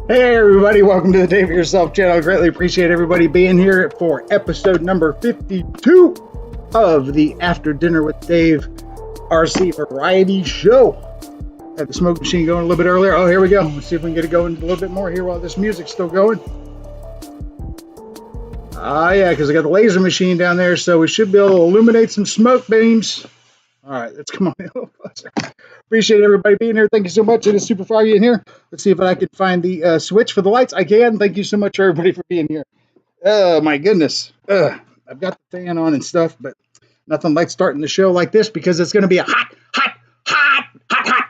Hey everybody, welcome to the Dave It Yourself channel. I greatly appreciate everybody being here for episode number 52 of the After Dinner with Dave RC Variety Show. Had the smoke machine going a little bit earlier. Oh, here we go. Let's see if we can get it going a little bit more here while this music's still going. Yeah, because I got the laser machine down there, so we should be able to illuminate some smoke beams. All right, let's come on a little closer. Appreciate everybody being here. Thank you so much. It is super foggy in here. Let's see if I can find the switch for the lights. I can. Thank you so much, everybody, for being here. Oh, my goodness. I've got the fan on and stuff, but nothing like starting the show like this because it's going to be a hot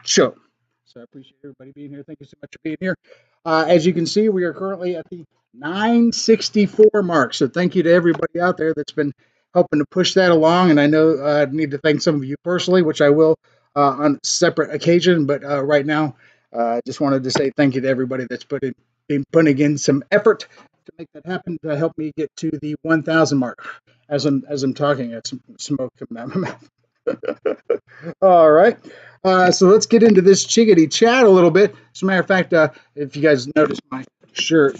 show. So I appreciate everybody being here. Thank you so much for being here. As you can see, we are currently at the 964 mark. So thank you to everybody out there that's been helping to push that along. And I know I need to thank some of you personally, which I will on a separate occasion. But right now, I just wanted to say thank you to everybody that's been putting in some effort to make that happen, to help me get to the 1,000 mark. As I'm talking, it's smoke coming out of my mouth. All right. So let's get into this chickadee chat a little bit. As a matter of fact, if you guys notice my shirt,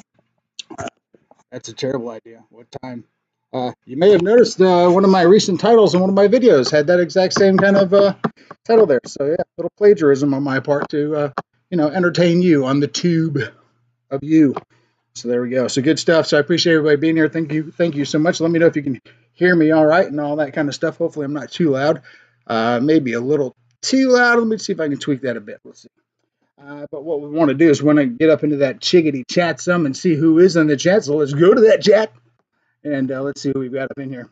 that's a terrible idea. What time? You may have noticed one of my recent titles in one of my videos had that exact same kind of title there. So yeah, a little plagiarism on my part to entertain you on the tube of you. So there we go. So good stuff. So I appreciate everybody being here. Thank you so much. Let me know if you can hear me all right and all that kind of stuff. Hopefully I'm not too loud. Maybe a little too loud. Let me see if I can tweak that a bit. Let's see. But what we want to do is we want to get up into that chickadee chat some and see who is in the chat. So let's go to that chat and let's see who we've got up in here.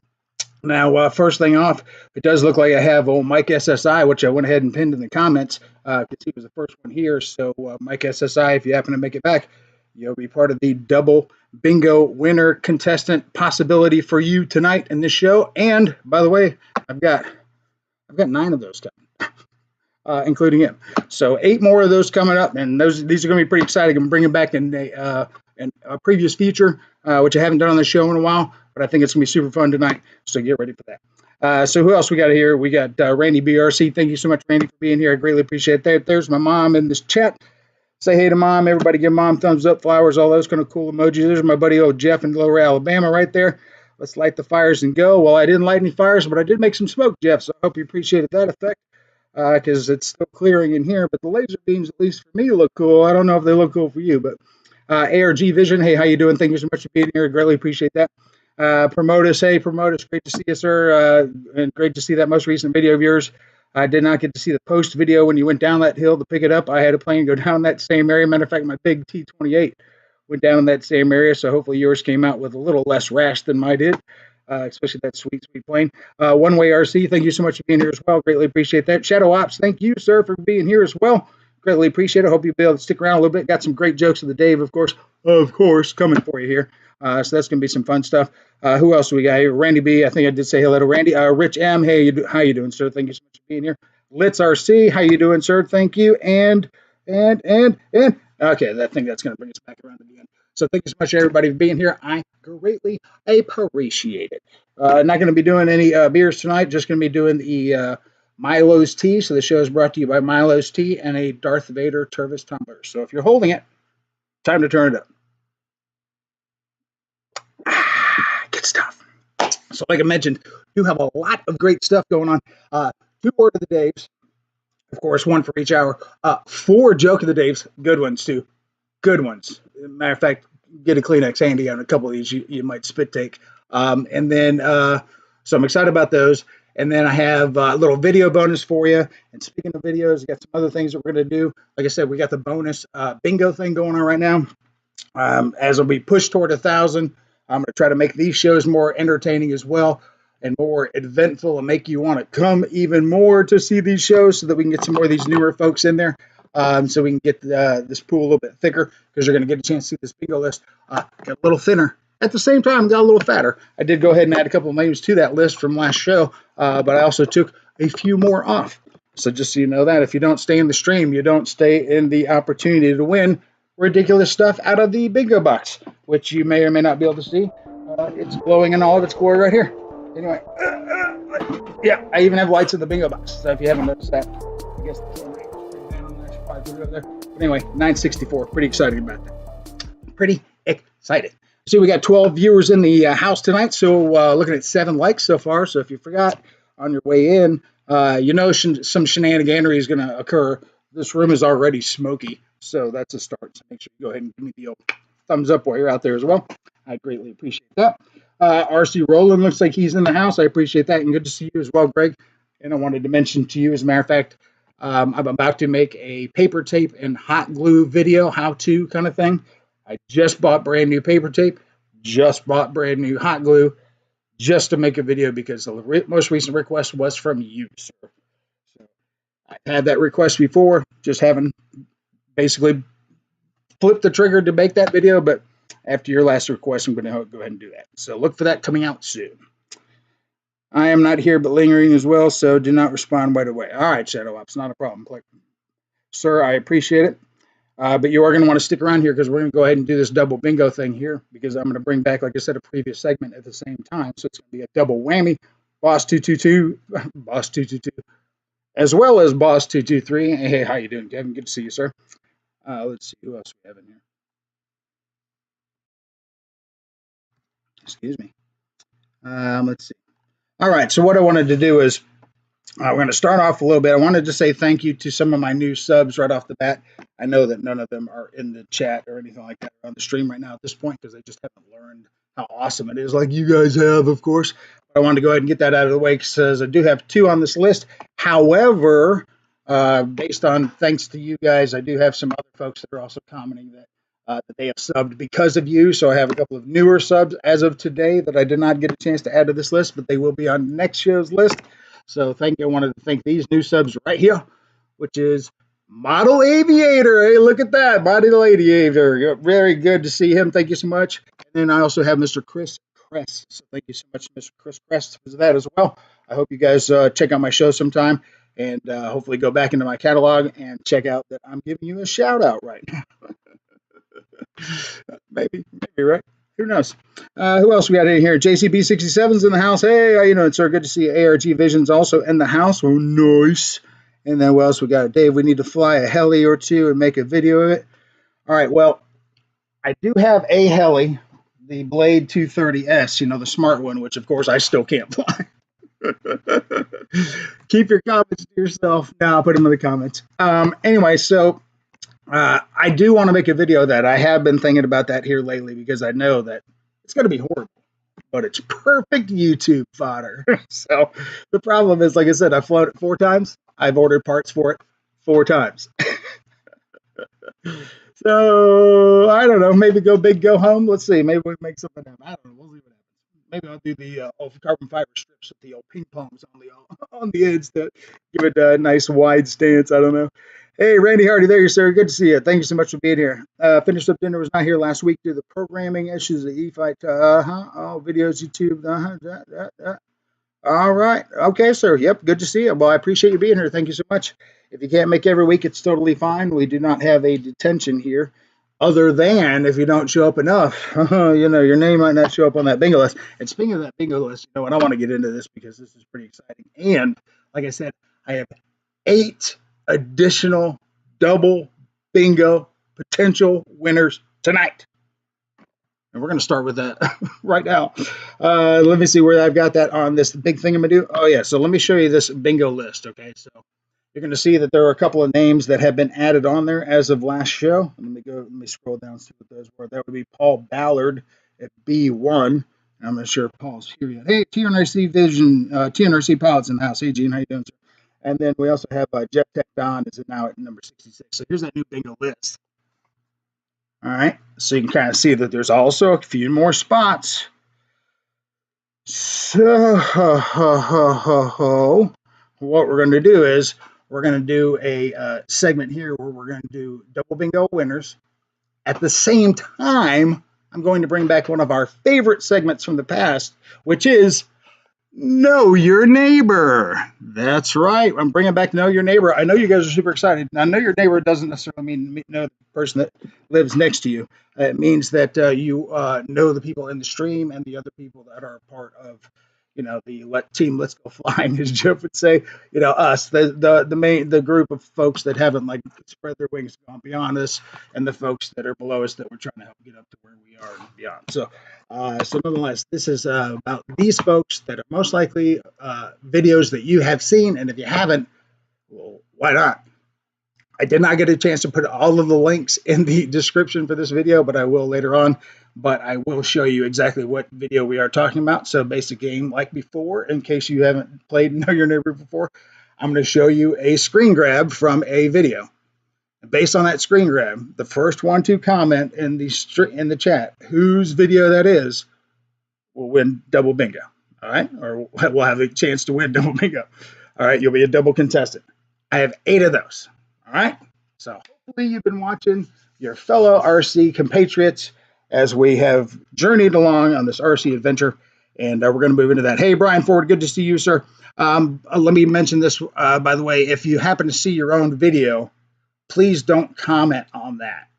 Now, first thing off, it does look like I have old Mike SSI, which I went ahead and pinned in the comments because he was the first one here. So Mike SSI, if you happen to make it back, you'll be part of the double bingo winner contestant possibility for you tonight in this show. And by the way, I've got 9 of those coming, including him. So 8 more of those coming up, and these are going to be pretty exciting. I'm bringing back in a previous feature, which I haven't done on the show in a while, but I think it's going to be super fun tonight. So get ready for that. So who else we got here? We got Randy BRC. Thank you so much, Randy, for being here. I greatly appreciate that. There's my mom in this chat. Say hey to mom. Everybody give mom thumbs up, flowers, all those kind of cool emojis. There's my buddy old Jeff in Lower Alabama right there. Let's light the fires and go. Well, I didn't light any fires, but I did make some smoke, Jeff, so I hope you appreciated that effect because it's still clearing in here. But the laser beams, at least for me, look cool. I don't know if they look cool for you, but ARG Vision, hey, how you doing? Thank you so much for being here. I greatly appreciate that. Promotus, hey, Promotus, great to see you, sir, and great to see that most recent video of yours. I did not get to see the post video when you went down that hill to pick it up. I had a plane go down that same area. Matter of fact, my big T-28 went down in that same area, so hopefully yours came out with a little less rash than mine did, especially that sweet plane. One Way RC, thank you so much for being here as well. Greatly appreciate that. Shadow Ops, thank you, sir, for being here as well. Greatly appreciate it. Hope you'll be able to stick around a little bit. Got some great jokes of the Dave, of course, coming for you here. So that's going to be some fun stuff. Who else do we got here? Randy B, I think I did say hello to Randy. Rich M, hey, how you doing, sir? Thank you so much for being here. Litz RC, how you doing, sir? Thank you. And okay, I think that's going to bring us back around to the end. So thank you so much, everybody, for being here. I greatly appreciate it. Not going to be doing any beers tonight. Just going to be doing the Milo's Tea. So the show is brought to you by Milo's Tea and a Darth Vader Tervis tumbler. So if you're holding it, time to turn it up. Good stuff. So like I mentioned, you have a lot of great stuff going on. 2 Word of the Daves, of course, 1 for each hour. 4 Joke of the Daves, good ones too. Good ones. Matter of fact, get a Kleenex handy on a couple of these you might spit take. And then, so I'm excited about those. And then I have a little video bonus for you. And speaking of videos, I got some other things that we're going to do. Like I said, we got the bonus bingo thing going on right now. As we push toward 1,000, I'm going to try to make these shows more entertaining as well and more eventful and make you want to come even more to see these shows so that we can get some more of these newer folks in there. So we can get this pool a little bit thicker because you're going to get a chance to see this bingo list get a little thinner. At the same time, got a little fatter. I did go ahead and add a couple of names to that list from last show, but I also took a few more off. So just so you know that, if you don't stay in the stream, you don't stay in the opportunity to win ridiculous stuff out of the bingo box, which you may or may not be able to see. It's glowing in all of its glory right here. Anyway, yeah, I even have lights in the bingo box. So if you haven't noticed that, I guess the camera is down there. Should probably put it up there. But anyway, 964. Pretty excited about that. pretty excited. See, we got 12 viewers in the house tonight, so looking at 7 likes so far. So if you forgot on your way in, you know some shenaniganery is going to occur. This room is already smoky, so that's a start. So make sure you go ahead and give me the old thumbs up while you're out there as well. I greatly appreciate that. RC Roland looks like he's in the house. I appreciate that, and good to see you as well, Greg. And I wanted to mention to you, as a matter of fact, I'm about to make a paper tape and hot glue video, how-to kind of thing. I just bought brand new paper tape, just bought brand new hot glue, just to make a video because the most recent request was from you, sir. So I've had that request before, just haven't basically flipped the trigger to make that video, but after your last request, I'm going to go ahead and do that. So look for that coming out soon. I am not here but lingering as well, so do not respond right away. All right, Shadow Ops, not a problem. Sir, I appreciate it. But you are going to want to stick around here because we're going to go ahead and do this double bingo thing here because I'm going to bring back, like I said, a previous segment at the same time. So it's going to be a double whammy. Boss 222, Boss 222, as well as Boss 223. Hey, how you doing, Kevin? Good to see you, sir. Let's see who else we have in here. Excuse me. Let's see. All right, so what I wanted to do is we're going to start off a little bit. I wanted to say thank you to some of my new subs right off the bat. I know that none of them are in the chat or anything like that on the stream right now at this point because they just haven't learned how awesome it is like you guys have, of course. But I wanted to go ahead and get that out of the way because I do have 2 on this list. However, based on thanks to you guys, I do have some other folks that are also commenting that they have subbed because of you. So I have a couple of newer subs as of today that I did not get a chance to add to this list, but they will be on next show's list. So I wanted to thank these new subs right here, which is Model Aviator. Hey, look at that. Model Aviator. Very good to see him. Thank you so much. And then I also have Mr. Chris Kress. So thank you so much, Mr. Chris Kress, for that as well. I hope you guys check out my show sometime and hopefully go back into my catalog and check out that I'm giving you a shout out right now. maybe, right? Who knows? Who else we got in here? JCB67's in the house. Hey, how you doing, sir? Good to see you. ARG Vision's also in the house. Oh, nice. And then what else we got? Dave, we need to fly a heli or 2 and make a video of it. All right, well, I do have a heli, the Blade 230S, the smart one, which, of course, I still can't fly. Keep your comments to yourself. No, I'll put them in the comments. Anyway, so I do want to make a video that I have been thinking about that here lately because I know that it's going to be horrible, but it's perfect YouTube fodder. So the problem is, like I said, I've flown it 4 times. I've ordered parts for it 4 times. So I don't know. Maybe go big, go home. Let's see. Maybe we make something happen. I don't know. We'll see what happens. Maybe I'll do the old carbon fiber strips with the old ping pongs on the ends to give it a nice wide stance. I don't know. Hey, Randy Hardy, there you, sir. Good to see you. Thank you so much for being here. Finished up dinner. Was not here last week due to the programming issues at E-Fight. Oh, videos, YouTube. All right. Okay, sir. Yep. Good to see you. Well, I appreciate you being here. Thank you so much. If you can't make every week, it's totally fine. We do not have a detention here, other than if you don't show up enough. Your name might not show up on that bingo list. And speaking of that bingo list, and I want to get into this because this is pretty exciting. And like I said, I have 8 additional double bingo potential winners tonight. And we're going to start with that right now. Let me see where I've got that on this big thing I'm going to do. Oh, yeah. So let me show you this bingo list. Okay. So you're going to see that there are a couple of names that have been added on there as of last show. Let me scroll down and see what those were. That would be Paul Ballard at B1. I'm not sure if Paul's here yet. Hey, TNRC Vision, TNRC Pilots in the house. Hey, Gene, how you doing, sir? And then we also have Jeff Tech Don is now at number 66. So here's that new bingo list. All right. So you can kind of see that there's also a few more spots. So what we're going to do is we're going to do a segment here where we're going to do double bingo winners. At the same time, I'm going to bring back one of our favorite segments from the past, which is Know Your Neighbor. That's right. I'm bringing back Know Your Neighbor. I know you guys are super excited. Now, Know Your Neighbor doesn't necessarily mean know the person that lives next to you. It means that you know the people in the stream and the other people that are part of, the team Let's Go Flying, as Jeff would say, us, the group of folks that haven't like spread their wings, gone beyond us, and the folks that are below us that we're trying to help get up to where we are and beyond. So nonetheless, this is about these folks that are most likely videos that you have seen, and if you haven't, well, why not? I did not get a chance to put all of the links in the description for this video, but I will later on. But I will show you exactly what video we are talking about. So basic game like before, in case you haven't played Know Your Neighbor before, I'm going to show you a screen grab from a video. Based on that screen grab, the first one to comment in the chat whose video that is will win double bingo. All right, or we'll have a chance to win double bingo. All right, you'll be a double contestant. I have 8 of those. All right, so hopefully you've been watching your fellow RC compatriots as we have journeyed along on this RC adventure, and we're going to move into that. Hey, Brian Ford, good to see you, sir. Let me mention this, by the way, if you happen to see your own video, please don't comment on that.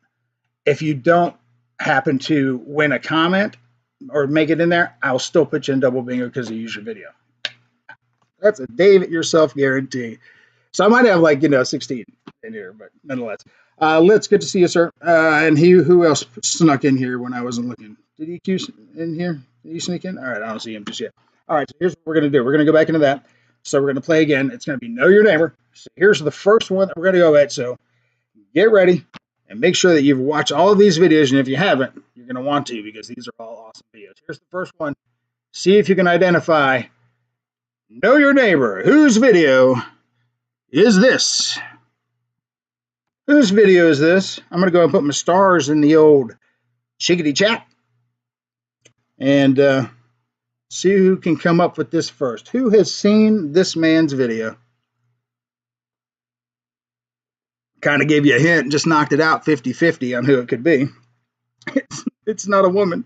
If you don't happen to win a comment or make it in there, I'll still put you in double bingo because you use your video. That's a David yourself guarantee. So I might have 16 in here, but nonetheless. Let's good to see you, sir. And who else snuck in here when I wasn't looking? Did EQ in here? Did he sneak in? All right, I don't see him just yet. All right, so here's what we're going to do. We're going to go back into that. So we're going to play again. It's going to be Know Your Neighbor. So here's the first one that we're going to go at. So get ready and make sure that you've watched all of these videos. And if you haven't, you're going to want to because these are all awesome videos. Here's the first one. See if you can identify Know Your Neighbor. Whose video is this? Whose video is this? I'm going to go and put my stars in the old chickadee chat and see who can come up with this first. Who has seen this man's video? Kind of gave you a hint and just knocked it out 50-50 on who it could be. It's not a woman.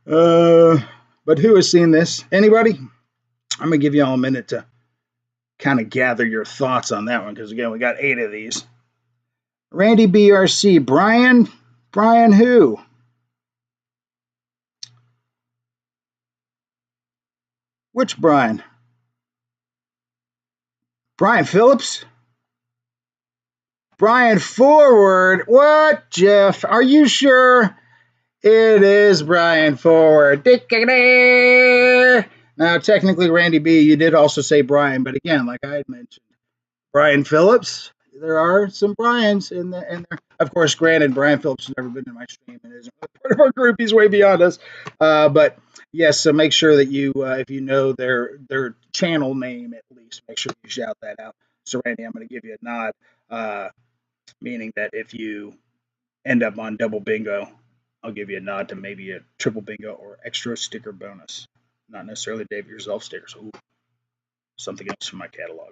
But who has seen this? Anybody? I'm going to give you all a minute to kind of gather your thoughts on that one because, again, we got 8 of these. Randy BRC. Brian? Brian who? Which Brian? Brian Phillips? Brian Forward? What, Jeff? Are you sure? It is Brian Forward. Now, technically, Randy B, you did also say Brian, but again, like I had mentioned, Brian Phillips. There are some Brians in there. Of course, granted, Brian Phillips has never been in my stream and isn't part of our group. He's way beyond us. But yes, so make sure that you, if you know their channel name at least, make sure you shout that out. So, Randy, I'm going to give you a nod, meaning that if you end up on double bingo, I'll give you a nod to maybe a triple bingo or extra sticker bonus. Not necessarily Dave yourself stickers. Ooh, something else from my catalog.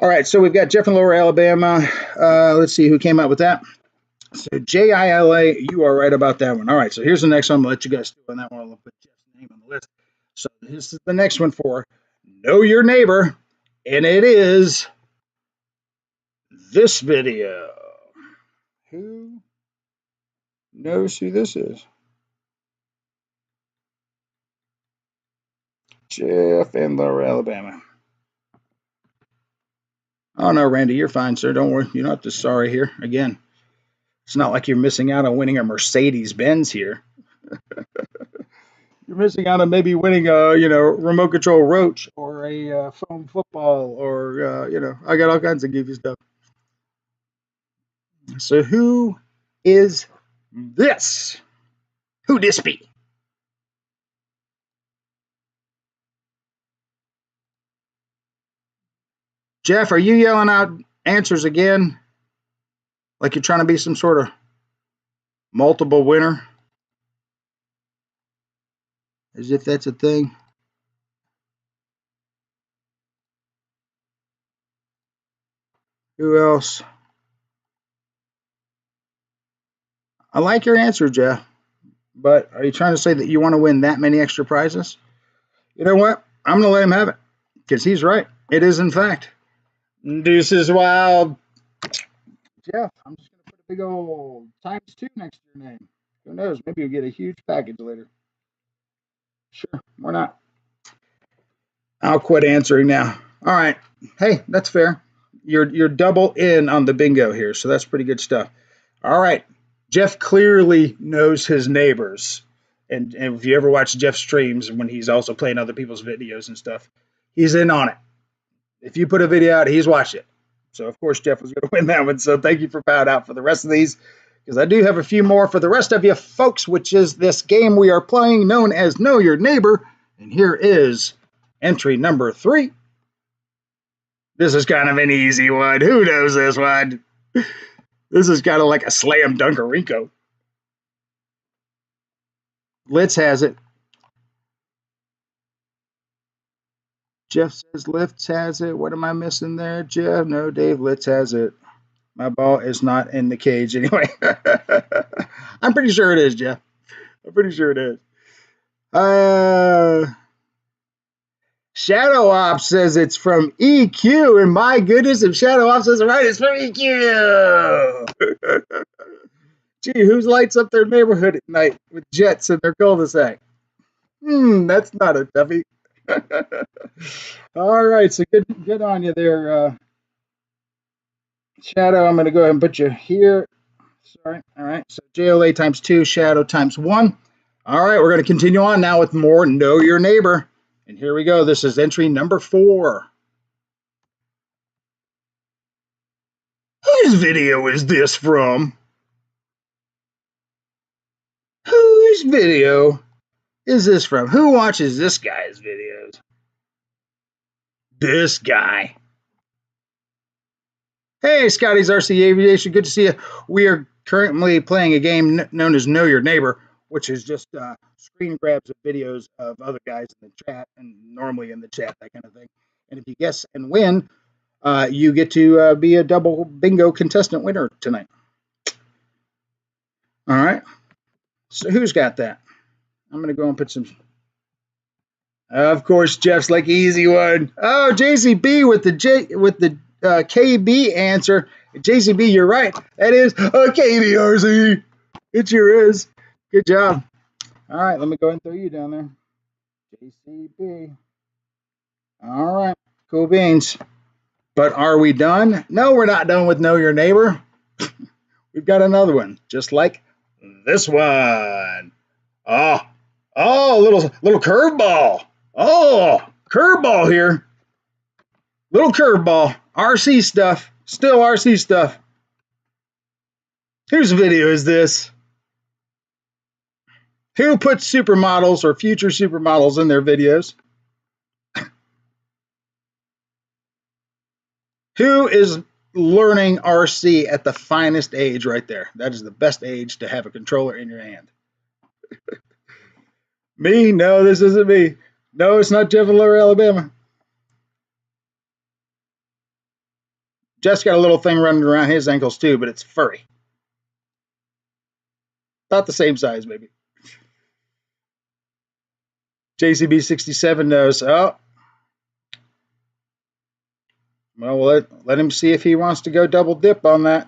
All right, so we've got Jeff in Lower Alabama. Let's see who came up with that. So JILA, you are right about that one. All right, so here's the next one. I'm going to let you guys do on that one. I'll put Jeff's name on the list. So this is the next one for Know Your Neighbor, and it is this video. Who knows who this is? Jeff in Lower Alabama. Oh, no, Randy, you're fine, sir. Don't worry. You're not just sorry here. Again, it's not like you're missing out on winning a Mercedes-Benz here. You're missing out on maybe winning a, remote control roach or a foam football or, I got all kinds of goofy stuff. So who is this? Who this be? Jeff, are you yelling out answers again? Like you're trying to be some sort of multiple winner? As if that's a thing. Who else? I like your answer, Jeff. But are you trying to say that you want to win that many extra prizes? You know what? I'm going to let him have it because he's right. It is, in fact. Deuces Wild. Jeff, I'm just going to put a big old ×2 next to your name. Who knows? Maybe you'll get a huge package later. Sure, why not? I'll quit answering now. All right. Hey, that's fair. You're double in on the bingo here, so that's pretty good stuff. All right. Jeff clearly knows his neighbors. And if you ever watch Jeff streams when he's also playing other people's videos and stuff, he's in on it. If you put a video out, he's watched it. So of course Jeff was going to win that one. So thank you for bowing out for the rest of these, because I do have a few more for the rest of you folks, which is this game we are playing known as Know Your Neighbor. And here is entry number 3. This is kind of an easy one. Who knows this one? This is kind of like a slam dunkerico. Litz has it. Jeff says Litz has it. What am I missing there, Jeff? No, Dave, Litz has it. My ball is not in the cage anyway. I'm pretty sure it is, Jeff. I'm pretty sure it is. Shadow Ops says it's from EQ, and my goodness, if Shadow Ops is right, it's from EQ. Gee, who lights up their neighborhood at night with jets in their cul-de-sac? That's not a toughie. All right, so good on you there, Shadow. I'm going to go ahead and put you here. Sorry. All right, so JLA times 2, Shadow times 1. All right, we're going to continue on now with more Know Your Neighbor. And here we go. This is entry number 4. Whose video is this from? Whose video is this from? Who watches this guy's videos? This guy. Hey, Scotty's RC Aviation. Good to see you. We are currently playing a game known as Know Your Neighbor, which is just screen grabs of videos of other guys in the chat, and normally in the chat, that kind of thing. And if you guess and win, you get to be a double bingo contestant winner tonight. All right. So who's got that? I'm going to go and put some. Of course, Jeff's like easy one. Oh, JCB with the KB answer. JCB, you're right. That is a KBRC. It sure is. Good job. All right, let me go ahead and throw you down there. JCB. All right, cool beans. But are we done? No, we're not done with Know Your Neighbor. We've got another one, just like this one. Oh, little curveball. Oh, curveball here. Little curveball. RC stuff. Still RC stuff. Whose video is this? Who puts supermodels or future supermodels in their videos? Who is learning RC at the finest age right there? That is the best age to have a controller in your hand. Me? No, this isn't me. No, it's not Jeff in Lower Alabama. Jeff's got a little thing running around his ankles too, but it's furry. About the same size, maybe. JCB67 knows. Oh. Well, let him see if he wants to go double dip on that.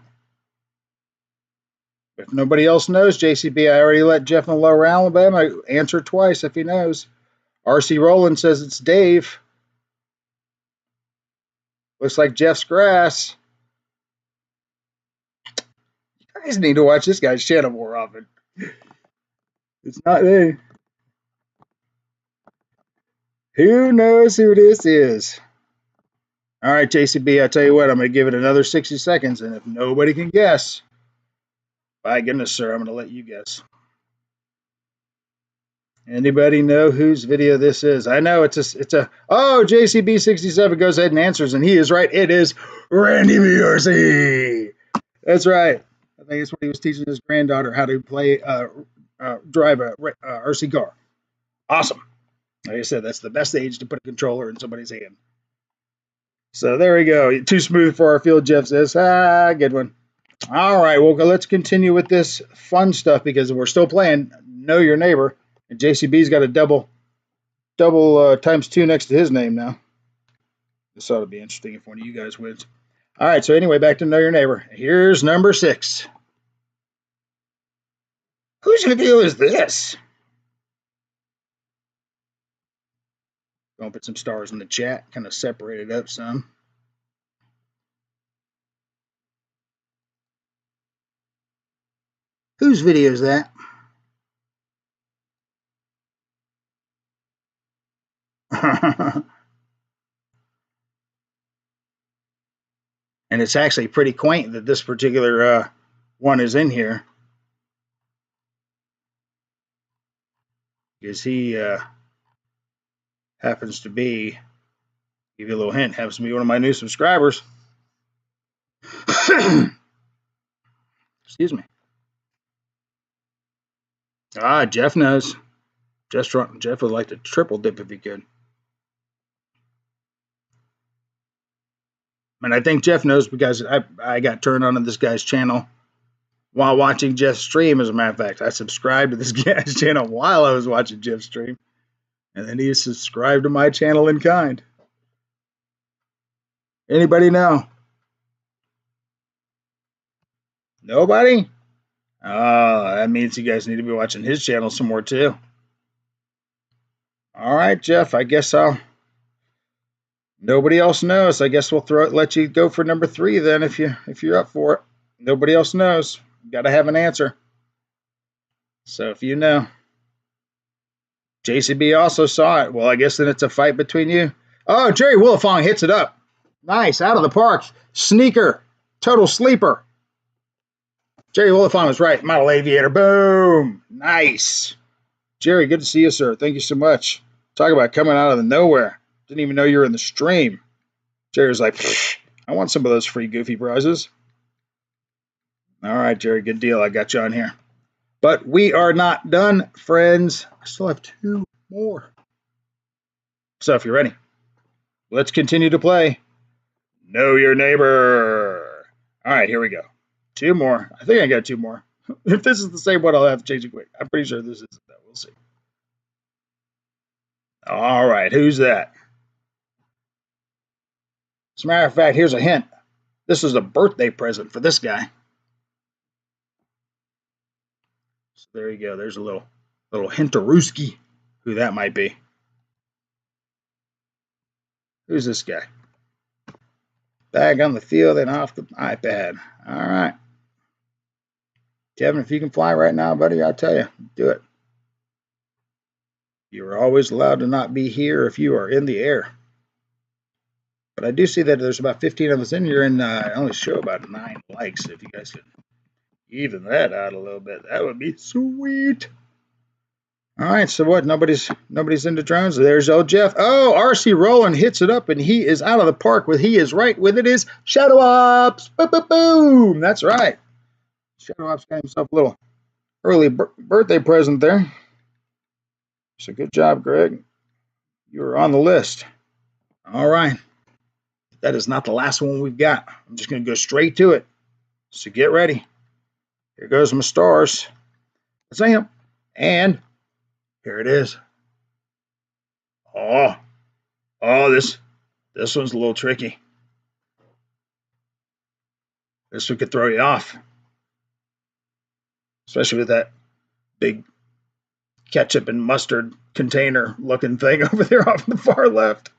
If nobody else knows, JCB, I already let Jeff in Lower Alabama answer twice if he knows. RC Roland says it's Dave. Looks like Jeff's grass. You guys need to watch this guy's channel more often. It's not me. Who knows who this is? All right, JCB, I tell you what, I'm going to give it another 60 seconds, and if nobody can guess, by goodness, sir, I'm going to let you guess. Anybody know whose video this is? I know it's a. Oh, JCB67 goes ahead and answers, and he is right. It is Randy BRC. That's right. I think it's what he was teaching his granddaughter how to play, drive a RC car. Awesome. Like I said, that's the best age to put a controller in somebody's hand. So there we go. Too smooth for our field, Jeff says. Good one. All right, well, let's continue with this fun stuff because we're still playing Know Your Neighbor. And JCB's got a double times 2 next to his name now. This ought to be interesting if one of you guys wins. All right, so anyway, back to Know Your Neighbor. Here's number 6. Whose video is this? Gonna put some stars in the chat, kind of separate it up some. Whose video is that? And it's actually pretty quaint that this particular one is in here, because he happens to be, give you a little hint, happens to be one of my new subscribers. Excuse me. Ah, Jeff knows. Jeff would like to triple dip if he could. And I think Jeff knows because I got turned on to this guy's channel while watching Jeff's stream. As a matter of fact, I subscribed to this guy's channel while I was watching Jeff's stream. And then he subscribed to my channel in kind. Anybody know? Nobody? Oh, that means you guys need to be watching his channel some more too. All right, Jeff, I guess nobody else knows. I guess we'll let you go for number 3 then if you're up for it. Nobody else knows. Got to have an answer. So if you know. JCB also saw it. Well, I guess then it's a fight between you. Oh, Jerry Willifong hits it up. Nice, out of the park. Sneaker, total sleeper. Jerry Willifong was right. Model Aviator, boom. Nice. Jerry, good to see you, sir. Thank you so much. Talk about coming out of the nowhere. Didn't even know you were in the stream. Jerry was like, I want some of those free Goofy prizes. All right, Jerry, good deal. I got you on here. But we are not done, friends. I still have 2 more. So if you're ready, let's continue to play Know Your Neighbor. All right, here we go. 2 more. I think I got 2 more. If this is the same one, I'll have to change it quick. I'm pretty sure this isn't that. We'll see. All right, who's that? As a matter of fact, here's a hint. This is a birthday present for this guy. So there you go. There's a little hinterooski who that might be. Who's this guy? Bag on the field and off the iPad. All right. Kevin, if you can fly right now, buddy, I'll tell you, do it. You are always allowed to not be here if you are in the air. But I do see that there's about 15 of us in here, and I only show about 9 likes. If you guys could even that out a little bit, that would be sweet. All right, so what? Nobody's into drones. There's old Jeff. Oh, RC Roland hits it up, and he is out of the park with he is right with it is Shadow Ops. Boom, boom, boom. That's right. Shadow Ops got himself a little early birthday present there. So good job, Greg. You are on the list. All right. That is not the last one we've got. I'm just going to go straight to it. So get ready. Here goes my stars. Zam. And here it is. Oh, this one's a little tricky. This one could throw you off. Especially with that big ketchup and mustard container looking thing over there off in the far left.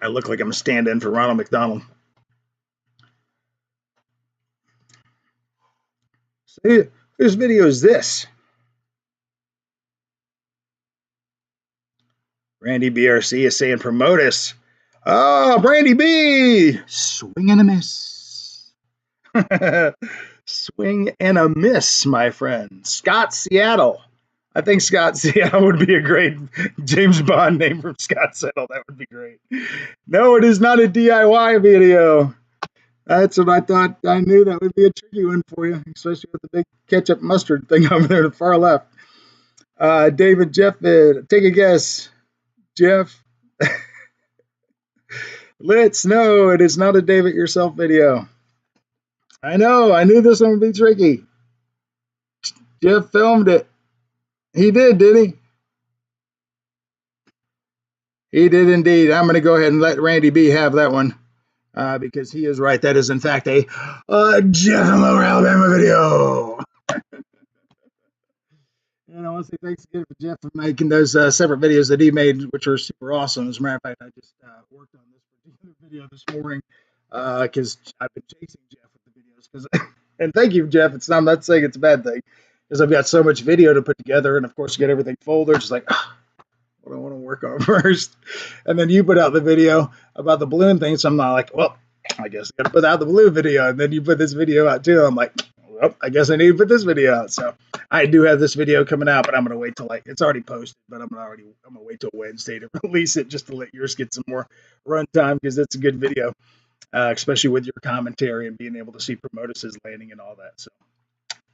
I look like I'm a stand-in for Ronald McDonald. So whose video is this? Randy BRC is saying promote us. Oh, Brandy B! Swing and a miss. Swing and a miss, my friend. Scott Seattle. I think Scott Seattle would be a great James Bond name from Scott Seattle. That would be great. No, it is not a DIY video. That's what I thought. I knew that would be a tricky one for you, especially with the big ketchup mustard thing over there to the far left. David Jeff, take a guess. Jeff. Let's know it is not a David Yourself video. I know. I knew this one would be tricky. Jeff filmed it. He did he? He did indeed. I'm going to go ahead and let Randy B have that one because he is right. That is, in fact, a Jeff in Lower Alabama video. You know want to say thanks again for Jeff for making those separate videos that he made, which are super awesome. As a matter of fact, I just worked on this particular video this morning because I've been chasing Jeff with the videos. And thank you, Jeff. I'm not saying it's a bad thing because I've got so much video to put together, and of course, you get everything folded. It's like, what do I want to work on first? And then you put out the video about the balloon thing, so I'm not like, well, I guess I got to put out the balloon video, and then you put this video out too. I'm like, well, I guess I need to put this video out. So I do have this video coming out, but I'm going to wait till it's already posted, but I'm going to wait till Wednesday to release it just to let yours get some more run time because it's a good video, especially with your commentary and being able to see Promotus's landing and all that. So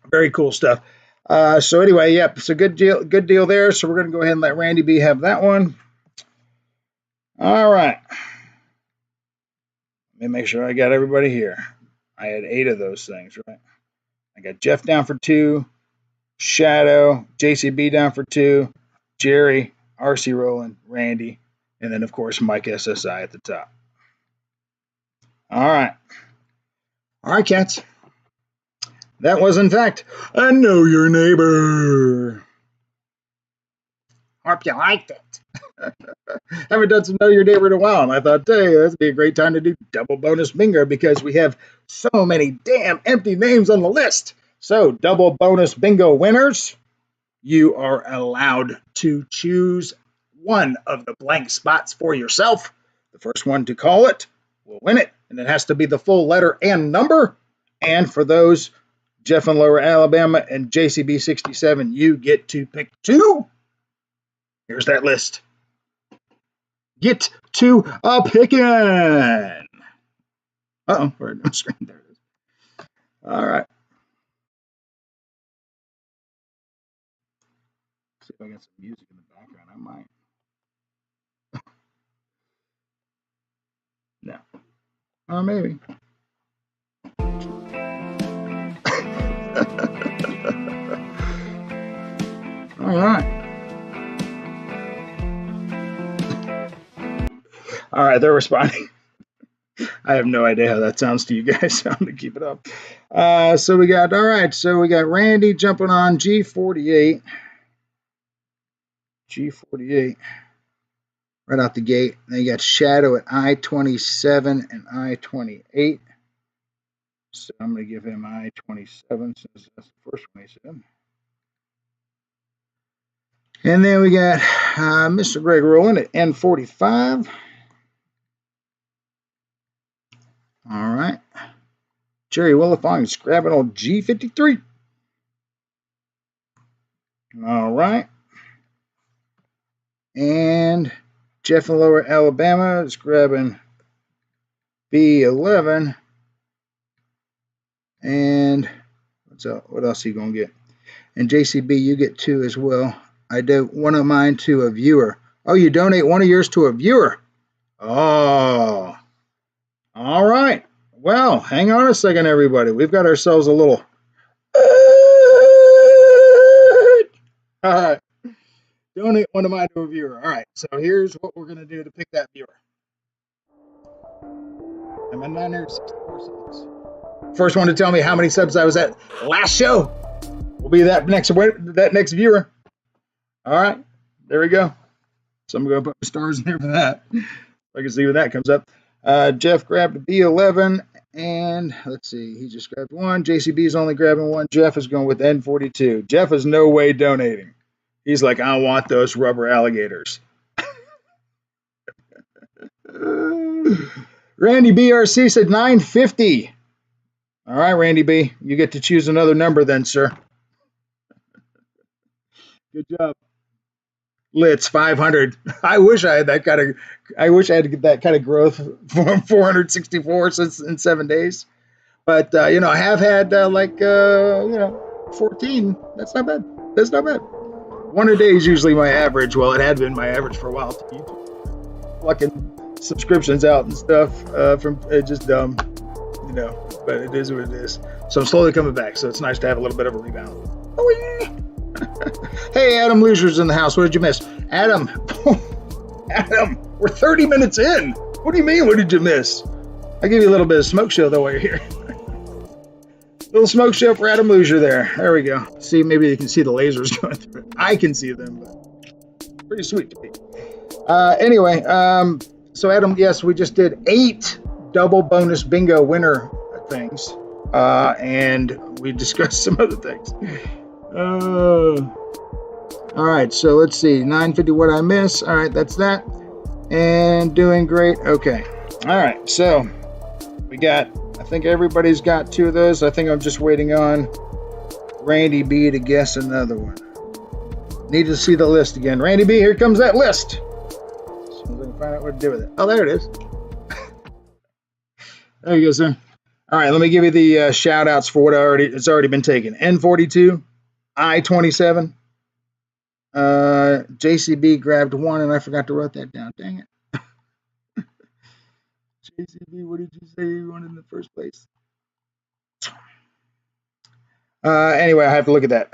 very cool stuff. So anyway, yep. So good deal there. So we're going to go ahead and let Randy B have that one. All right. Let me make sure I got everybody here. I had 8 of those things, right? I got Jeff down for 2, Shadow, JCB down for 2, Jerry, RC Roland, Randy, and then, of course, Mike SSI at the top. All right. All right, cats. That was, in fact, I Know Your Neighbor. Hope you liked it. Haven't done some Know Your Neighbor in a while, and I thought, hey, that'd be a great time to do double bonus bingo because we have so many damn empty names on the list. So, double bonus bingo winners, you are allowed to choose one of the blank spots for yourself. The first one to call it will win it, and it has to be the full letter and number. And for those, Jeff in Lower Alabama and JCB 67, you get to pick 2. Here's that list. Get to a pickin'. Uh-oh, we're on screen. There it is. All right. See if I got some music in the background. I might. No. Oh, maybe. All right. All right, they're responding. I have no idea how that sounds to you guys, so I'm going to keep it up. So we got Randy jumping on G48. G48 right out the gate. Then you got Shadow at I-27 and I-28. So I'm going to give him I-27 since that's the first one he said. And then we got Mr. Greg Rowland at N45. All right. Jerry Willifong is grabbing on G53. All right. And Jeff in Lower Alabama is grabbing B11. And what else are you going to get? And JCB, you get 2 as well. I do one of mine to a viewer. Oh, you donate one of yours to a viewer. Oh. All right. Well, hang on a second, everybody. We've got ourselves a little... All right. Donate one of mine to a viewer. All right. So here's what we're going to do to pick that viewer. I'm at 964 subs. First one to tell me how many subs I was at last show will be that next viewer. All right. There we go. So I'm going to put my stars in there for that. I can see when that comes up. Jeff grabbed a B11, and let's see, he just grabbed 1. JCB is only grabbing 1. Jeff is going with N42. Jeff is no way donating. He's like, I want those rubber alligators. Randy BRC said 950. All right, Randy B, you get to choose another number then, sir. Good job. Litz 500. I wish I had that kind of. I wish I had that kind of growth from 464 since in 7 days. But I have had 14. That's not bad. That's not bad. 1 a day is usually my average. Well, it had been my average for a while. Plucking subscriptions out and stuff from just dumb, But it is what it is. So I'm slowly coming back. So it's nice to have a little bit of a rebound. Oh yeah. Hey, Adam Loser's in the house. What did you miss? Adam, we're 30 minutes in. What do you mean, what did you miss? I'll give you a little bit of smoke show, though, while you're here. A Little smoke show for Adam Luzier there. There we go. See, maybe you can see the lasers going through it. I can see them, but pretty sweet to me. Anyway, so Adam, yes, we just did 8 double bonus bingo winner things, and we discussed some other things. All right, so let's see. 950, what I miss. All right, that's that. And doing great. Okay. All right, so we got, I think everybody's got 2 of those. I think I'm just waiting on Randy B to guess another one. Need to see the list again. Randy B, here comes that list. So I'm going to find out what to do with it. Oh, there it is. There you go, sir. All right, let me give you the shout outs for what it's already been taken. N42, I-27. JCB grabbed 1 and I forgot to write that down. Dang it. JCB, what did you say you wanted in the first place? Anyway, I have to look at that.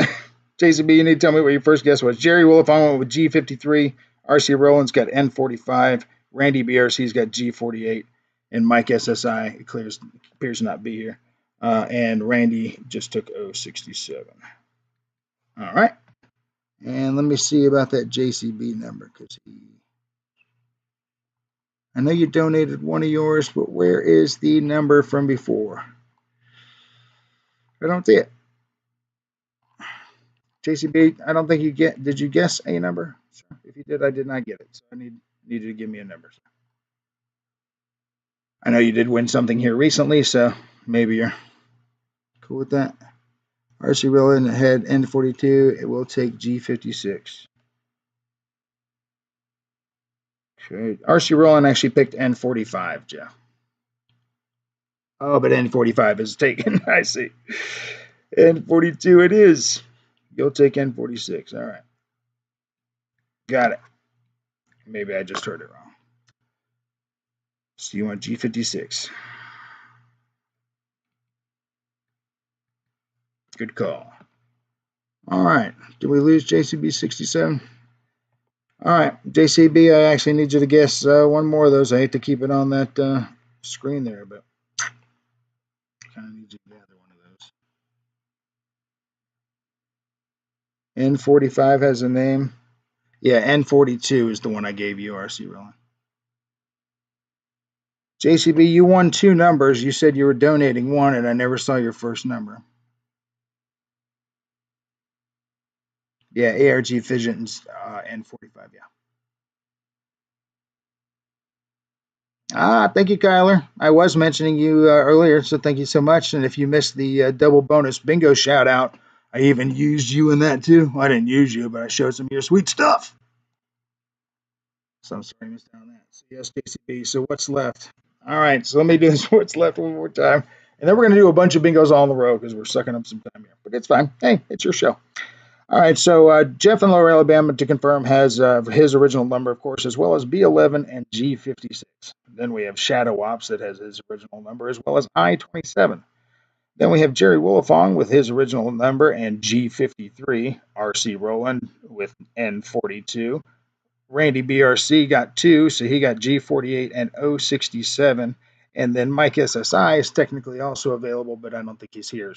JCB, you need to tell me what your first guess was. Jerry Wolf, I went with G53. RC Roland's got N45. Randy BRC's got G48. And Mike SSI appears to not be here. And Randy just took 067. All right. And let me see about that JCB number, because I know you donated one of yours, but where is the number from before? I don't see it. JCB, I don't think did you guess a number? If you did, I did not get it. So I need you to give me a number. I know you did win something here recently, so maybe you're cool with that. RC Roland had N42. It will take G56. Okay. RC Roland actually picked N45, Jeff. Oh, but N45 is taken. I see. N42 it is. You'll take N46. All right. Got it. Maybe I just heard it wrong. So you want G56. Good call. All right. Did we lose JCB 67? All right. JCB, I actually need you to guess one more of those. I hate to keep it on that screen there, but I kind of need you to gather one of those. N45 has a name. Yeah, N42 is the one I gave you, RC Roland. JCB, you won 2 numbers. You said you were donating 1, and I never saw your first number. Yeah, ARG Visions N45, yeah. Thank you, Kyler. I was mentioning you earlier, so thank you so much. And if you missed the double bonus bingo shout out, I even used you in that too. Well, I didn't use you, but I showed some of your sweet stuff. So I'm sorry I missed out on that. So yes, JCB. So what's left? All right, so let me do this what's left one more time. And then we're going to do a bunch of bingos all in a row because we're sucking up some time here. But it's fine. Hey, it's your show. All right, so Jeff in Lower Alabama, to confirm, has his original number, of course, as well as B11 and G56. Then we have Shadow Ops that has his original number, as well as I-27. Then we have Jerry Woolafong with his original number and G53. RC Roland with N42. Randy BRC got 2, so he got G48 and O67. And then Mike SSI is technically also available, but I don't think he's here,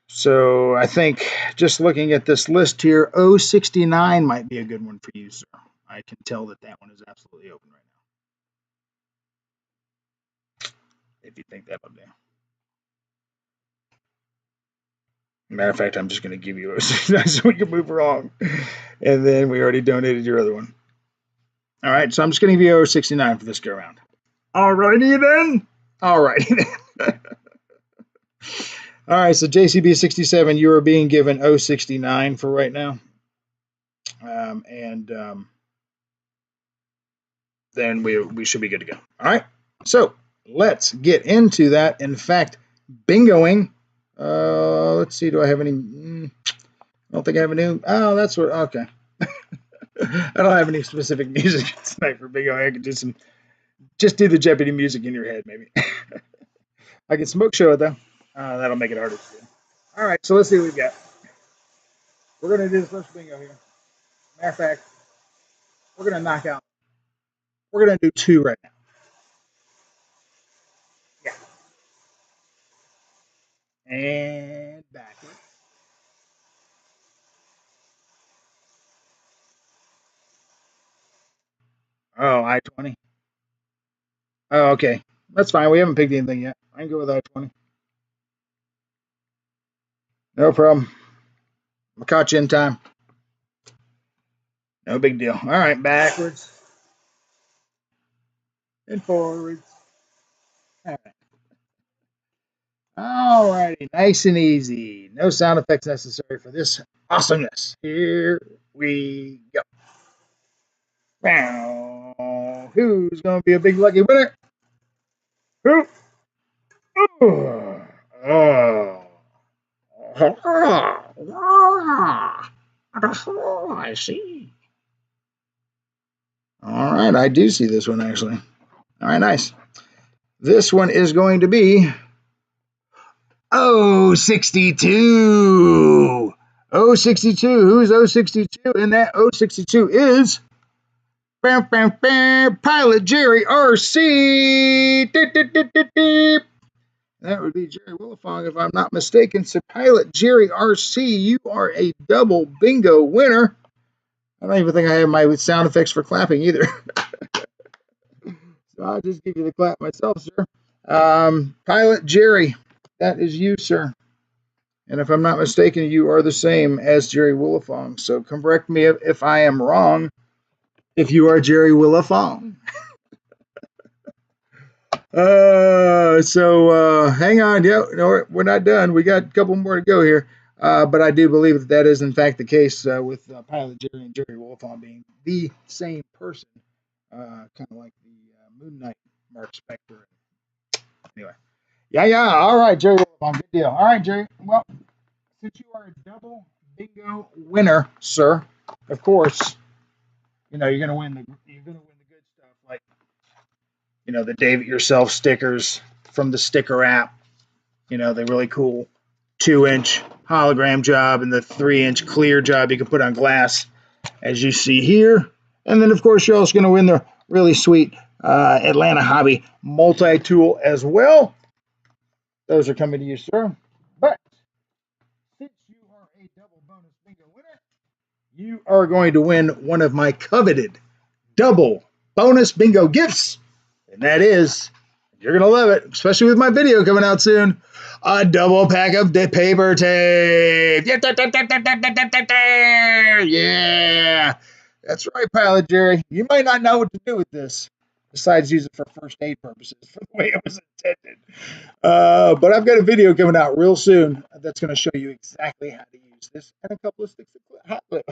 So I think just looking at this list here, 069 might be a good one for you, sir. I can tell that one is absolutely open right now. If you think that'll do. Matter of fact, I'm just going to give you 069 so we can move along. And then we already donated your other one. All right, so I'm just going to give you 069 for this go around. All righty then. All righty then. All right, so JCB 67, you are being given 069 for right now. Then we should be good to go. All right, so let's get into that. In fact, bingoing. Let's see, do I have any? I don't think I have any. Oh, that's what. Okay. I don't have any specific music tonight for bingo. I could do just do the Jeopardy music in your head, maybe. I can smoke show it though. That'll make it harder to do. All right, so let's see what we've got. We're gonna do the first bingo here. Matter of fact, we're gonna knock out. We're gonna do 2 right now. Yeah. And backward. Oh, I-20. Oh, okay. That's fine. We haven't picked anything yet. I can go with I-20. No problem. I caught you in time. No big deal. All right, backwards and forwards. All right. All righty, nice and easy. No sound effects necessary for this awesomeness. Here we go. Now, who's going to be a big lucky winner? Who? Oh. I see. All right, I do see this one actually. All right, nice. This one is going to be 062. 062. Who's 062? And that 062 is Pilot Jerry RC. That would be Jerry Willifong, if I'm not mistaken. So, Pilot Jerry RC, you are a double bingo winner. I don't even think I have my sound effects for clapping either. So I'll just give you the clap myself, sir. Pilot Jerry, that is you, sir. And if I'm not mistaken, you are the same as Jerry Willifong. So correct me if I am wrong, if you are Jerry Willifong. Hang on. Yeah, no, we're not done. We got a couple more to go here. But I do believe that is, in fact, the case with Pilot Jerry and Jerry Willifong being the same person, kind of like the Moon Knight Mark Spector. Anyway. Yeah. All right, Jerry Willifong. Good deal. All right, Jerry. Well, since you are a double bingo winner, sir, of course, you're gonna win the good stuff, like the Dave It Yourself stickers from the sticker app. The really cool 2-inch hologram job and the 3-inch clear job you can put on glass, as you see here. And then, of course, you're also going to win the really sweet Atlanta Hobby multi-tool as well. Those are coming to you, sir. But since you are a double bonus bingo winner, you are going to win one of my coveted double bonus bingo gifts. And that is, you're going to love it, especially with my video coming out soon, a double pack of paper tape. Yeah. That's right, Pilot Jerry. You might not know what to do with this, besides use it for first aid purposes, for the way it was intended. But I've got a video coming out real soon that's going to show you exactly how to use this and a couple of sticks of hot glue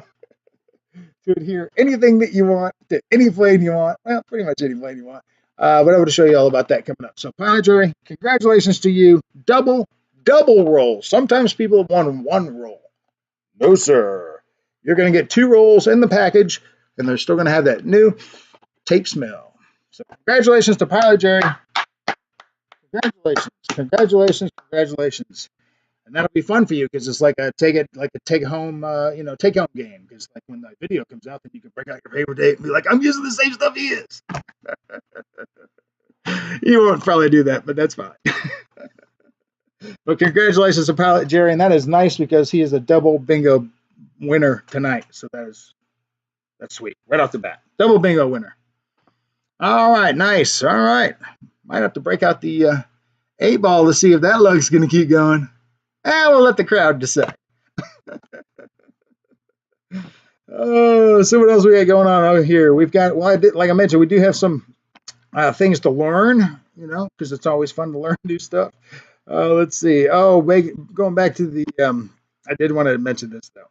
to adhere anything that you want to any plane you want. Well, pretty much any plane you want. But I'm going to show you all about that coming up. So, Pilot Jerry, congratulations to you. Double roll. Sometimes people have won one roll. No, sir. You're going to get 2 rolls in the package, and they're still going to have that new tape smell. So, congratulations to Pilot Jerry. Congratulations. And that'll be fun for you because it's like a take home game. Because like when the video comes out, then you can break out your paper tape and be like, I'm using the same stuff he is. You won't probably do that, but that's fine. But congratulations to Pilot Jerry, and that is nice because he is a double bingo winner tonight. So that's sweet. Right off the bat. Double bingo winner. All right, nice. All right. Might have to break out the 8-ball to see if that lug's going to keep going. We'll let the crowd decide. So what else we got going on over here? We've got, like I mentioned, we do have some things to learn, because it's always fun to learn new stuff. Let's see. Going back to the, I did want to mention this though.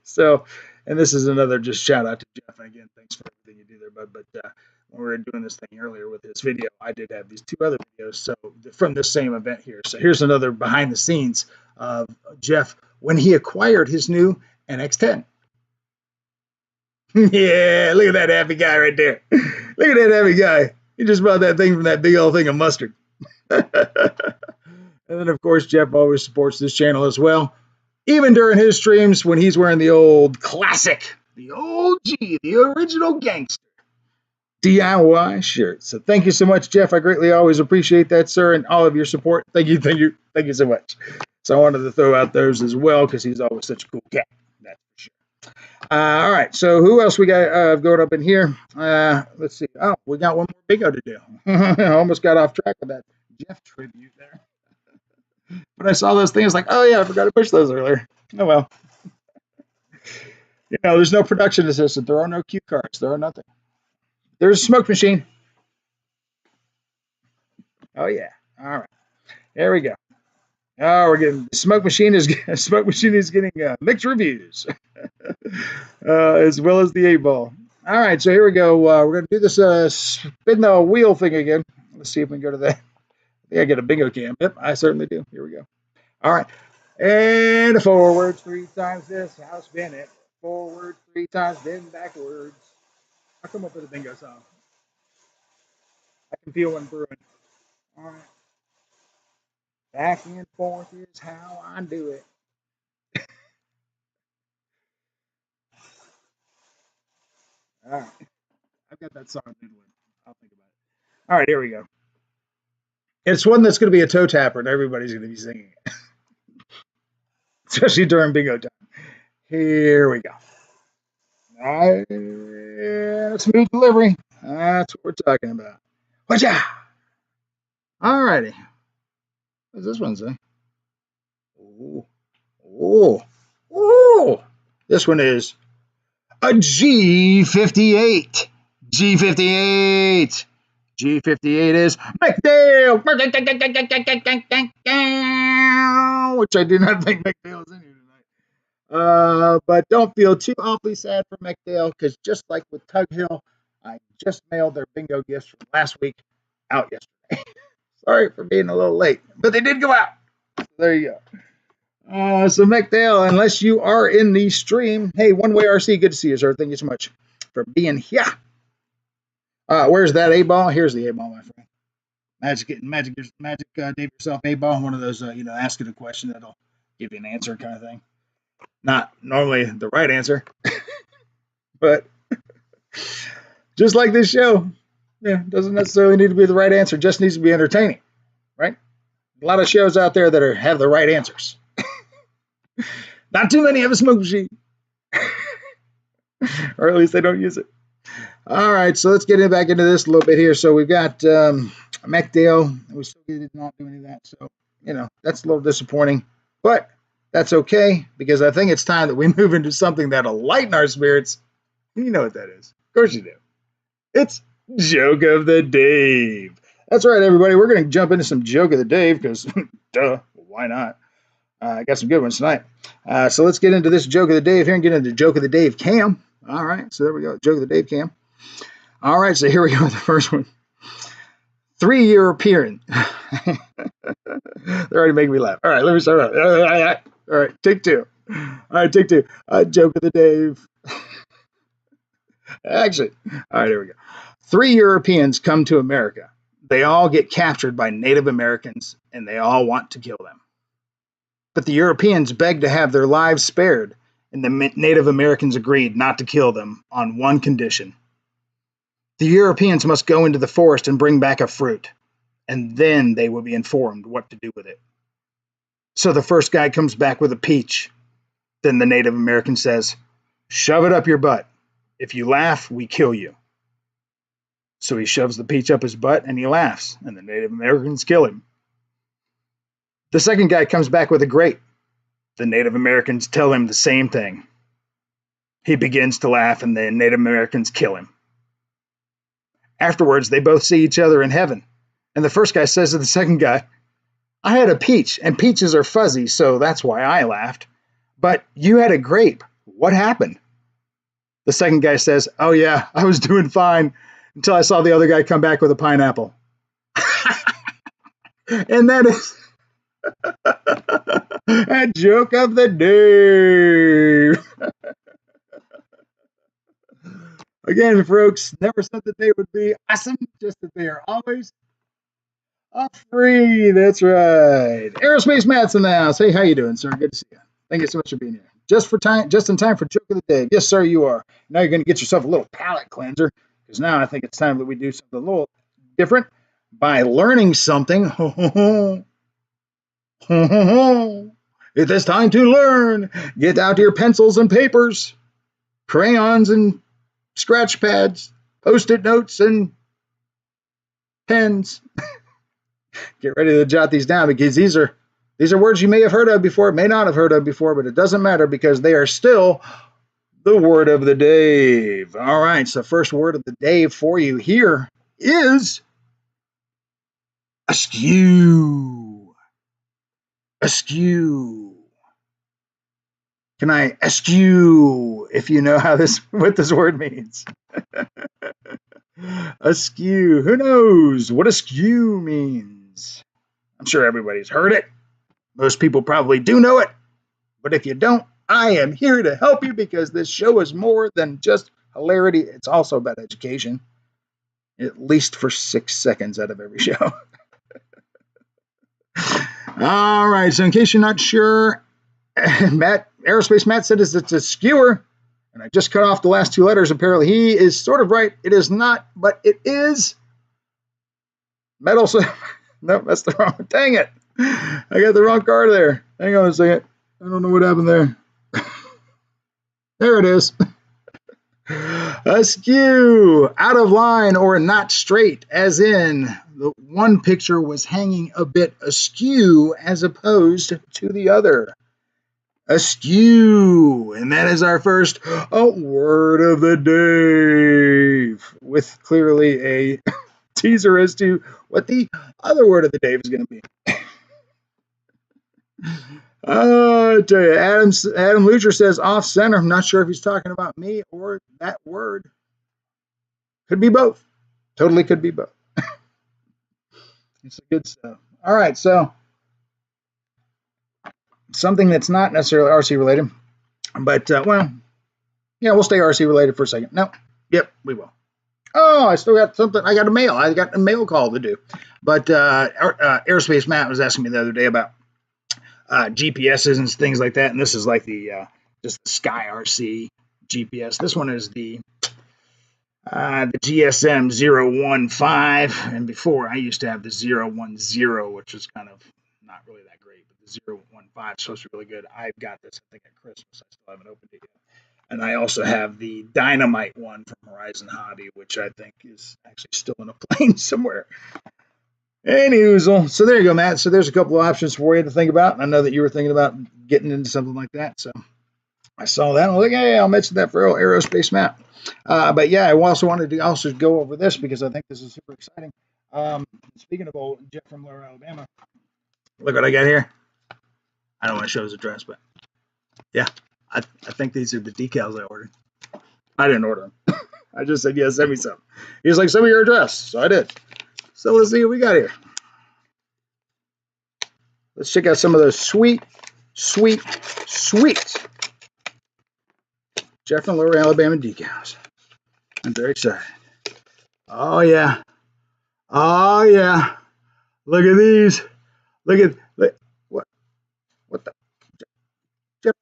So, and this is another just shout out to Jeff. And again, thanks for everything you do there, bud. But when we were doing this thing earlier with his video, I did have these 2 other videos. So from the same event here. So here's another behind the scenes of Jeff when he acquired his new NX10. Yeah, look at that happy guy right there. Look at that happy guy. He just bought that thing from that big old thing of mustard. And then, of course, Jeff always supports this channel as well. Even during his streams when he's wearing the old classic, the OG, the original gangster DIY shirt. So thank you so much, Jeff. I greatly always appreciate that, sir, and all of your support. Thank you so much. So I wanted to throw out those as well because he's always such a cool cat. That's for sure. All right. So who else we got going up in here? Let's see. Oh, we got one more bingo to do. I almost got off track of that Jeff tribute there. But I saw those things like, oh yeah, I forgot to push those earlier. Oh well. There's no production assistant. There are no cue cards. There are nothing. There's a smoke machine. Oh yeah. All right. There we go. Oh, we're getting smoke machine is getting mixed reviews, as well as the 8-ball. All right, so here we go. We're gonna do this spin the wheel thing again. Let's see if we can go to that. I think I get a bingo cam. Yep, I certainly do. Here we go. All right, and forwards 3 times this. How spin it? Forward 3 times, then backwards. I'll come up with a bingo song. I can feel one brewing. All right. Back and forth is how I do it. All right. I've got that song in one. I'll think about it. All right, here we go. It's one that's going to be a toe tapper, and everybody's going to be singing it, especially during bingo time. Here we go. All right. Smooth delivery. That's what we're talking about. Watcha! All righty. What does this one say? Ooh. Ooh. Ooh. This one is a G58. G58. G58 is McDale, which I do not think McDale is in here tonight. But don't feel too awfully sad for McDale, because just like with Tug Hill, I just mailed their bingo gifts from last week out yesterday. Sorry for being a little late, but they did go out. There you go. So McDale, unless you are in the stream, hey, One Way RC, good to see you, sir. Thank you so much for being here. Where's that 8-ball? Here's the 8-ball, my friend. Magic, Dave yourself 8-ball. One of those, ask it a question that'll give you an answer kind of thing. Not normally the right answer, but just like this show, doesn't necessarily need to be the right answer. Just needs to be entertaining, right? A lot of shows out there that have the right answers. Not too many have a smoke machine, or at least they don't use it. All right, so let's get back into this a little bit here. So we've got McDale. We still did not do any of that, so that's a little disappointing, but that's okay, because I think it's time that we move into something that'll lighten our spirits. You know what that is. Of course you do. It's Joke of the Dave. That's right, everybody. We're going to jump into some Joke of the Dave because, duh, why not? I got some good ones tonight. So let's get into this Joke of the Dave here and get into Joke of the Dave Cam. All right, so there we go. Joke of the Dave Cam. All right, so here we go with the first one. 3 European. They're already making me laugh. All right, let me start out. All right, take 2. All right, take 2. Joke of the Dave. Actually, all right, here we go. 3 Europeans come to America. They all get captured by Native Americans, and they all want to kill them. But the Europeans beg to have their lives spared, and the Native Americans agreed not to kill them on one condition. The Europeans must go into the forest and bring back a fruit, and then they will be informed what to do with it. So the first guy comes back with a peach. Then the Native American says, "Shove it up your butt. If you laugh, we kill you." So he shoves the peach up his butt and he laughs, and the Native Americans kill him. The second guy comes back with a grape. The Native Americans tell him the same thing. He begins to laugh, and the Native Americans kill him. Afterwards, they both see each other in heaven, and the first guy says to the second guy, "I had a peach, and peaches are fuzzy, so that's why I laughed. But you had a grape. What happened?" The second guy says, "Oh yeah, I was doing fine until I saw the other guy come back with a pineapple." And that is a Joke of the Day. Again, folks, never said that they would be awesome, just that they are always free. That's right. Aerospace Matt's in the house. Hey, how you doing, sir? Good to see you. Thank you so much for being here. Just in time for Joke of the Day. Yes, sir, you are. Now you're going to get yourself a little palate cleanser, because now I think it's time that we do something a little different by learning something. It is time to learn. Get out your pencils and papers, crayons and scratch pads, post-it notes and pens. Get ready to jot these down because these are words you may have heard of before, may not have heard of before, but it doesn't matter because they are still the word of the day. All right, so first word of the day for you here is askew. Askew. Can I eschew if you know how what this word means? Askew. Who knows what askew means? I'm sure everybody's heard it. Most people probably do know it. But if you don't, I am here to help you because this show is more than just hilarity. It's also about education, at least for 6 seconds out of every show. All right, so in case you're not sure, Aerospace Matt said it's a skewer, and I just cut off the last 2 letters. Apparently, he is sort of right. It is not, but it is metal. No, that's the wrong. Dang it! I got the wrong card there. Hang on a second. I don't know what happened there. There it is. Askew, out of line or not straight, as in the one picture was hanging a bit askew as opposed to the other. Askew, and that is our first word of the day, with clearly a teaser as to what the other word of the day is going to be. I tell you, Adam Lucher says off center. I'm not sure if he's talking about me or that word. Could be both. Totally could be both. It's good stuff. All right, so something that's not necessarily RC related, but well, yeah, we'll stay RC related for a second. No, yep, we will. Oh, I still got something. I got a mail. I got a mail call to do. But Aerospace Matt was asking me the other day about GPSs and things like that, and this is like the just the Sky RC GPS. This one is the GSM 015, and before I used to have the 010, which was kind of not really that great, but the 015 is supposed to be really good. I've got this, I think, at Christmas. I still haven't opened it yet. And I also have the Dynamite one from Horizon Hobby, which I think is actually still in a plane somewhere. Anyhoozle. So there you go, Matt. So there's a couple of options for you to think about. And I know that you were thinking about getting into something like that. So I saw that and I was like, hey, I'll mention that for Aerospace Matt. But yeah, I also wanted to also go over this because I think this is super exciting. Speaking of old Jeff from Lower Alabama, look what I got here. I don't want to show his address, but yeah, I think these are the decals I ordered. I didn't order them. I just said, yeah, send me some. He's like, send me your address. So I did. So let's see what we got here. Let's check out some of those sweet Jeff from Lower Alabama decals. I'm very excited. Oh yeah. Oh yeah. Look at these. Look what the Jeff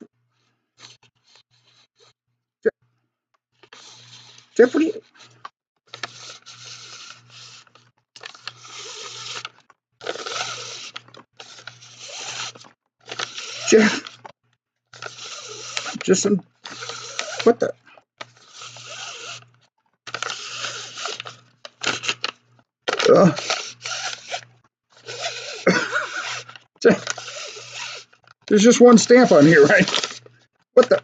Jeff what do you Jeff just some what the Jeff, there's just one stamp on here, right? What the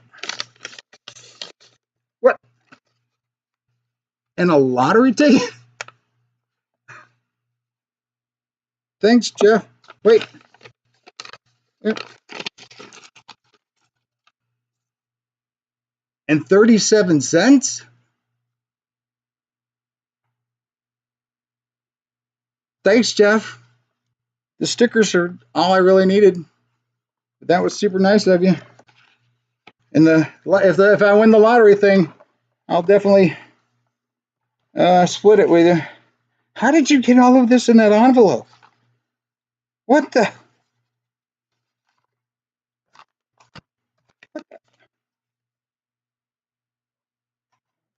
what? And a lottery ticket? Thanks, Jeff. Wait. And 37 cents? Thanks, Jeff. The stickers are all I really needed. But that was super nice of you. And if I win the lottery thing, I'll definitely split it with you. How did you get all of this in that envelope? What the?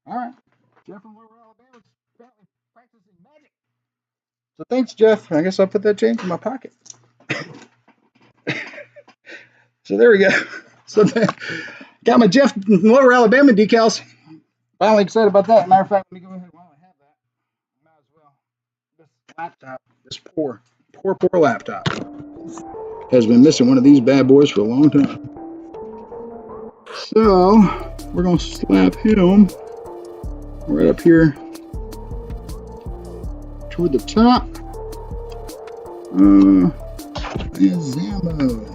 All right. Jeff from Lower Alabama is apparently practicing magic. So thanks, Jeff. I guess I'll put that change in my pocket. So there we go. So got my Jeff Lower Alabama decals. Finally excited about that. Matter of fact, let me go ahead while I have that. Might as well. This laptop, this poor laptop, has been missing one of these bad boys for a long time. So we're gonna slap him right up here toward the top. There's Zambo.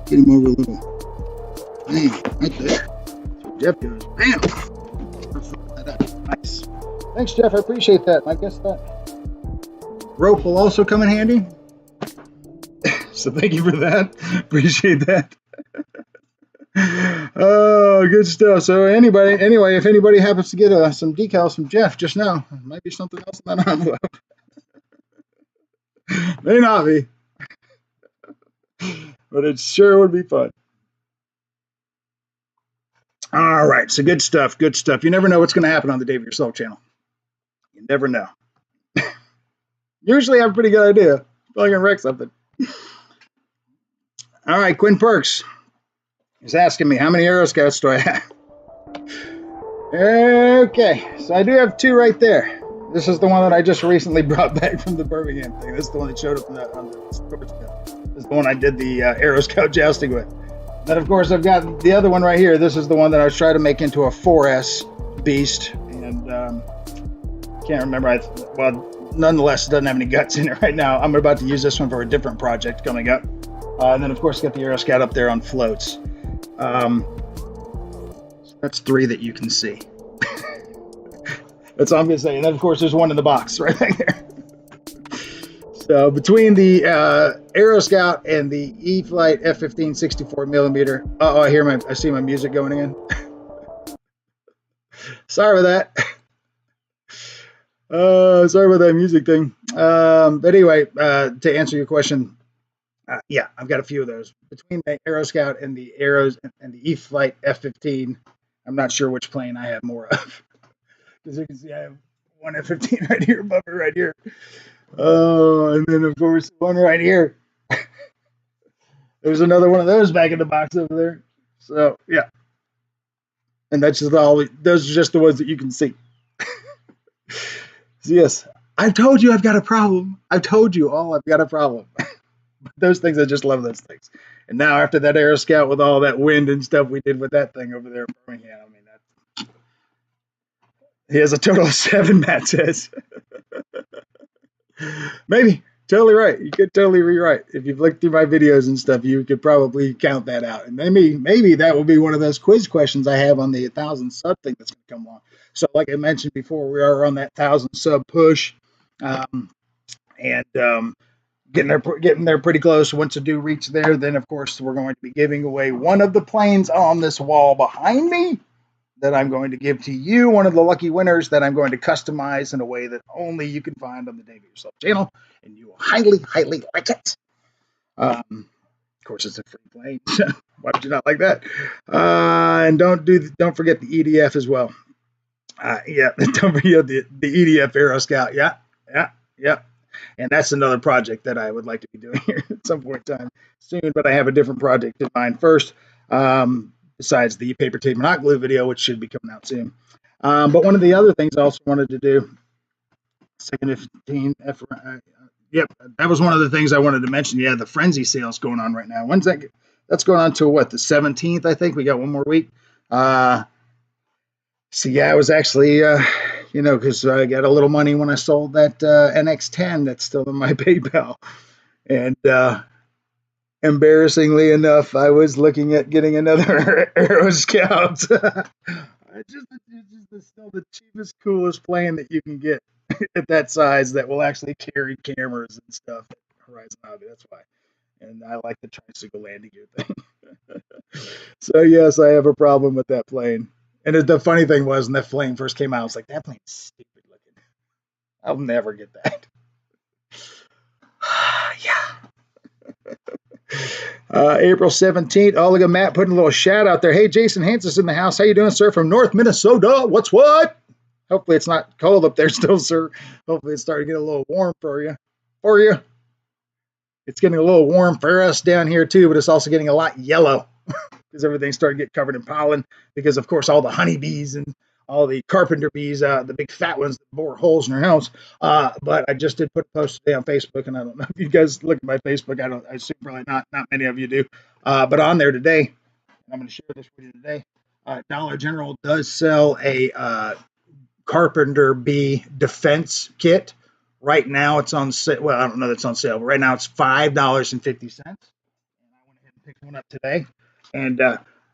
Get him over a little. Bam, right there. So Jeff goes, bam. Nice. Thanks, Jeff. I appreciate that. I guess that rope will also come in handy. So thank you for that. Appreciate that. Oh, good stuff. So anyway, if anybody happens to get some decals from Jeff, just know there might be something else in that envelope. May not be, but it sure would be fun. All right, so good stuff. Good stuff. You never know what's going to happen on the Dave Yourself channel. You never know. Usually I have a pretty good idea. I'm gonna wreck something. All right, Quinn Perks is asking me how many Aero Scouts do I have. Okay, so I do have 2 right there. This is the one that I just recently brought back from the Birmingham thing. This is the one that showed up on the store stuff. This is the one I did the Aero Scout jousting with. Then, of course, I've got the other one right here. This is the one that I was trying to make into a 4S beast. And can't remember. Well, nonetheless, it doesn't have any guts in it right now. I'm about to use this one for a different project coming up. And then, of course, got the Aero Scout up there on floats. So that's 3 that you can see. That's all I'm going to say. And then, of course, there's one in the box right there. So between the Aero Scout and the E-flite F-15 64mm. I see my music going again. Sorry about that. Sorry about that music thing. But anyway, to answer your question, yeah, I've got a few of those. Between the Aero Scout and the E-flite F-15, I'm not sure which plane I have more of. As you can see, I have one F-15 right here above it right here. And then, of course, one right here. There's another one of those back in the box over there. So, yeah. And that's just those are just the ones that you can see. So, yes, I've told you I've got a problem. I've told you all I've got a problem. Those things, I just love those things. And now after that Aero Scout with all that wind and stuff we did with that thing over there in Birmingham, I mean, he has a total of 7, Matt says. Maybe. Totally right. You could totally be right. If you've looked through my videos and stuff, you could probably count that out. And maybe that will be one of those quiz questions I have on the 1,000 sub thing that's going to come along. So like I mentioned before, we are on that 1,000 sub push. Getting there pretty close. Once I do reach there, then of course we're going to be giving away one of the planes on this wall behind me that I'm going to give to you, one of the lucky winners that I'm going to customize in a way that only you can find on the Dave Yourself channel, and you will highly, highly like it. Of course, it's a free plane. Why would you not like that? And don't forget the EDF as well. Yeah, don't forget the EDF Aero Scout. Yeah. And that's another project that I would like to be doing here at some point in time soon, but I have a different project in mind first. Besides the paper tape and hot glue video, which should be coming out soon. But one of the other things I also wanted to do, second 15, yep, that was one of the things I wanted to mention. Yeah, the Frenzy sale's going on right now. When's that? That's going on to what, the 17th, I think. We got one more week. So yeah, I was actually, because I got a little money when I sold that NX10 that's still in my PayPal. And embarrassingly enough, I was looking at getting another Aero Scout. It's just still the cheapest, coolest plane that you can get at that size that will actually carry cameras and stuff at Horizon Hobby. That's why. And I like the tricycle landing gear thing. So, yes, I have a problem with that plane. And the funny thing was, when that plane first came out, I was like, that plane's stupid looking. I'll never get that. Yeah. April 17th. Oh, look at Matt putting a little shout out there. Hey, Jason Hansen's in the house. How you doing, sir? From North Minnesota. What's what? Hopefully it's not cold up there still, sir. Hopefully it's starting to get a little warm for you. It's getting a little warm for us down here too, but it's also getting a lot yellow because everything started getting covered in pollen because, of course, all the honeybees and all the carpenter bees, the big fat ones that bore holes in their house. But I just did put a post today on Facebook, and I don't know if you guys look at my Facebook. I assume probably not many of you do. But on there today, I'm going to share this with you today. Dollar General does sell a carpenter bee defense kit. Right now it's on sale. Well, I don't know that's on sale, but right now it's $5.50. And I went ahead and picked one up today. And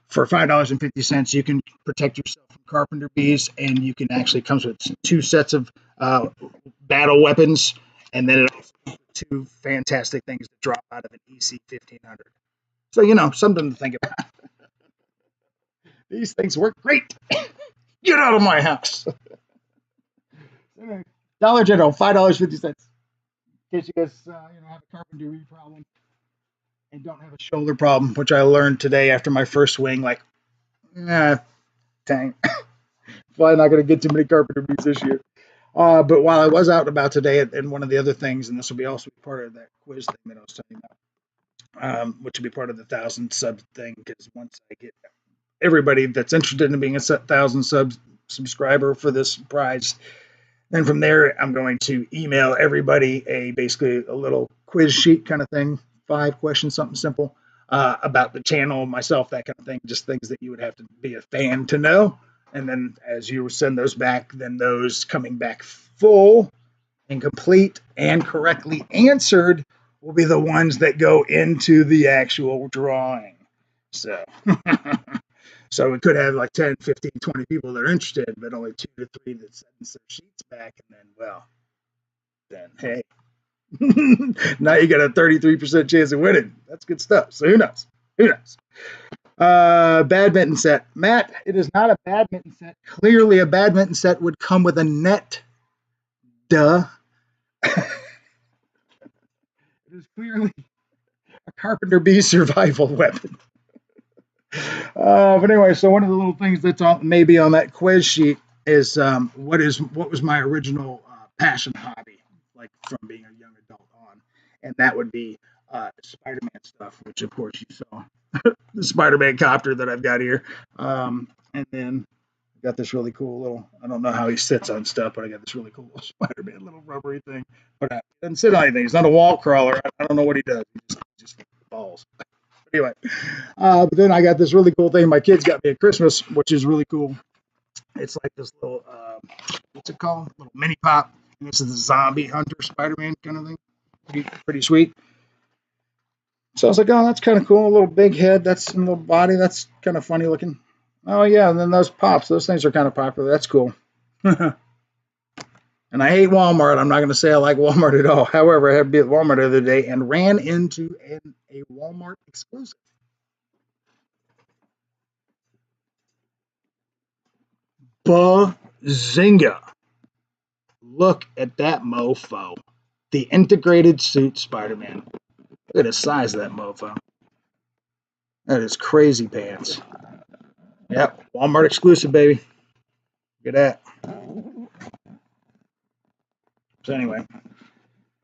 for $5.50, you can protect yourself from carpenter bees, and you can actually comes with 2 sets of battle weapons, and then it also comes with 2 fantastic things that drop out of an EC 1500. So something to think about. These things work great. Get out of my house. Dollar General, $5.50. In case you guys have a carpenter bee problem and don't have a shoulder problem, which I learned today after my first swing. Like, dang, probably not going to get too many carpenter bees this year. But while I was out and about today, and one of the other things, and this will be also part of that quiz thing that I was telling you about, which will be part of the 1,000 sub thing, because once I get everybody that's interested in being a 1,000 subscriber for this prize, then from there I'm going to email everybody basically a little quiz sheet kind of thing, 5 questions, something simple about the channel, myself, that kind of thing, just things that you would have to be a fan to know. And then as you send those back, then those coming back full and complete and correctly answered will be the ones that go into the actual drawing. So so we could have like 10, 15, 20 people that are interested, but only 2 to 3 that send their sheets back. And then hey, now you got a 33% chance of winning. That's good stuff. So who knows? Badminton set. Matt, it is not a badminton set. Clearly a badminton set would come with a net. Duh. It is clearly a carpenter bee survival weapon. But anyway, so one of the little things that's maybe on that quiz sheet is what was my original passion hobby, like from being a young adult on, and that would be Spider-Man stuff, which of course you saw the Spider-Man copter that I've got here, and then I got this really cool little, I don't know how he sits on stuff, but I got this really cool Spider-Man little rubbery thing, but he doesn't sit on anything. He's not a wall crawler. I don't know what he does. He just falls. Anyway, but then I got this really cool thing my kids got me at Christmas, which is really cool. It's like this little, what's it called? Little mini pop. And this is the zombie hunter Spider-Man kind of thing. Pretty sweet. So I was like, oh, that's kind of cool. A little big head. That's a little body. That's kind of funny looking. Oh, yeah. And then those pops. Those things are kind of popular. That's cool. And I hate Walmart. I'm not going to say I like Walmart at all. However, I had to be at Walmart the other day and ran into a Walmart exclusive. Bazinga. Look at that mofo. The integrated suit Spider-Man. Look at the size of that mofo. That is crazy pants. Yep, Walmart exclusive, baby. Look at that. So anyway,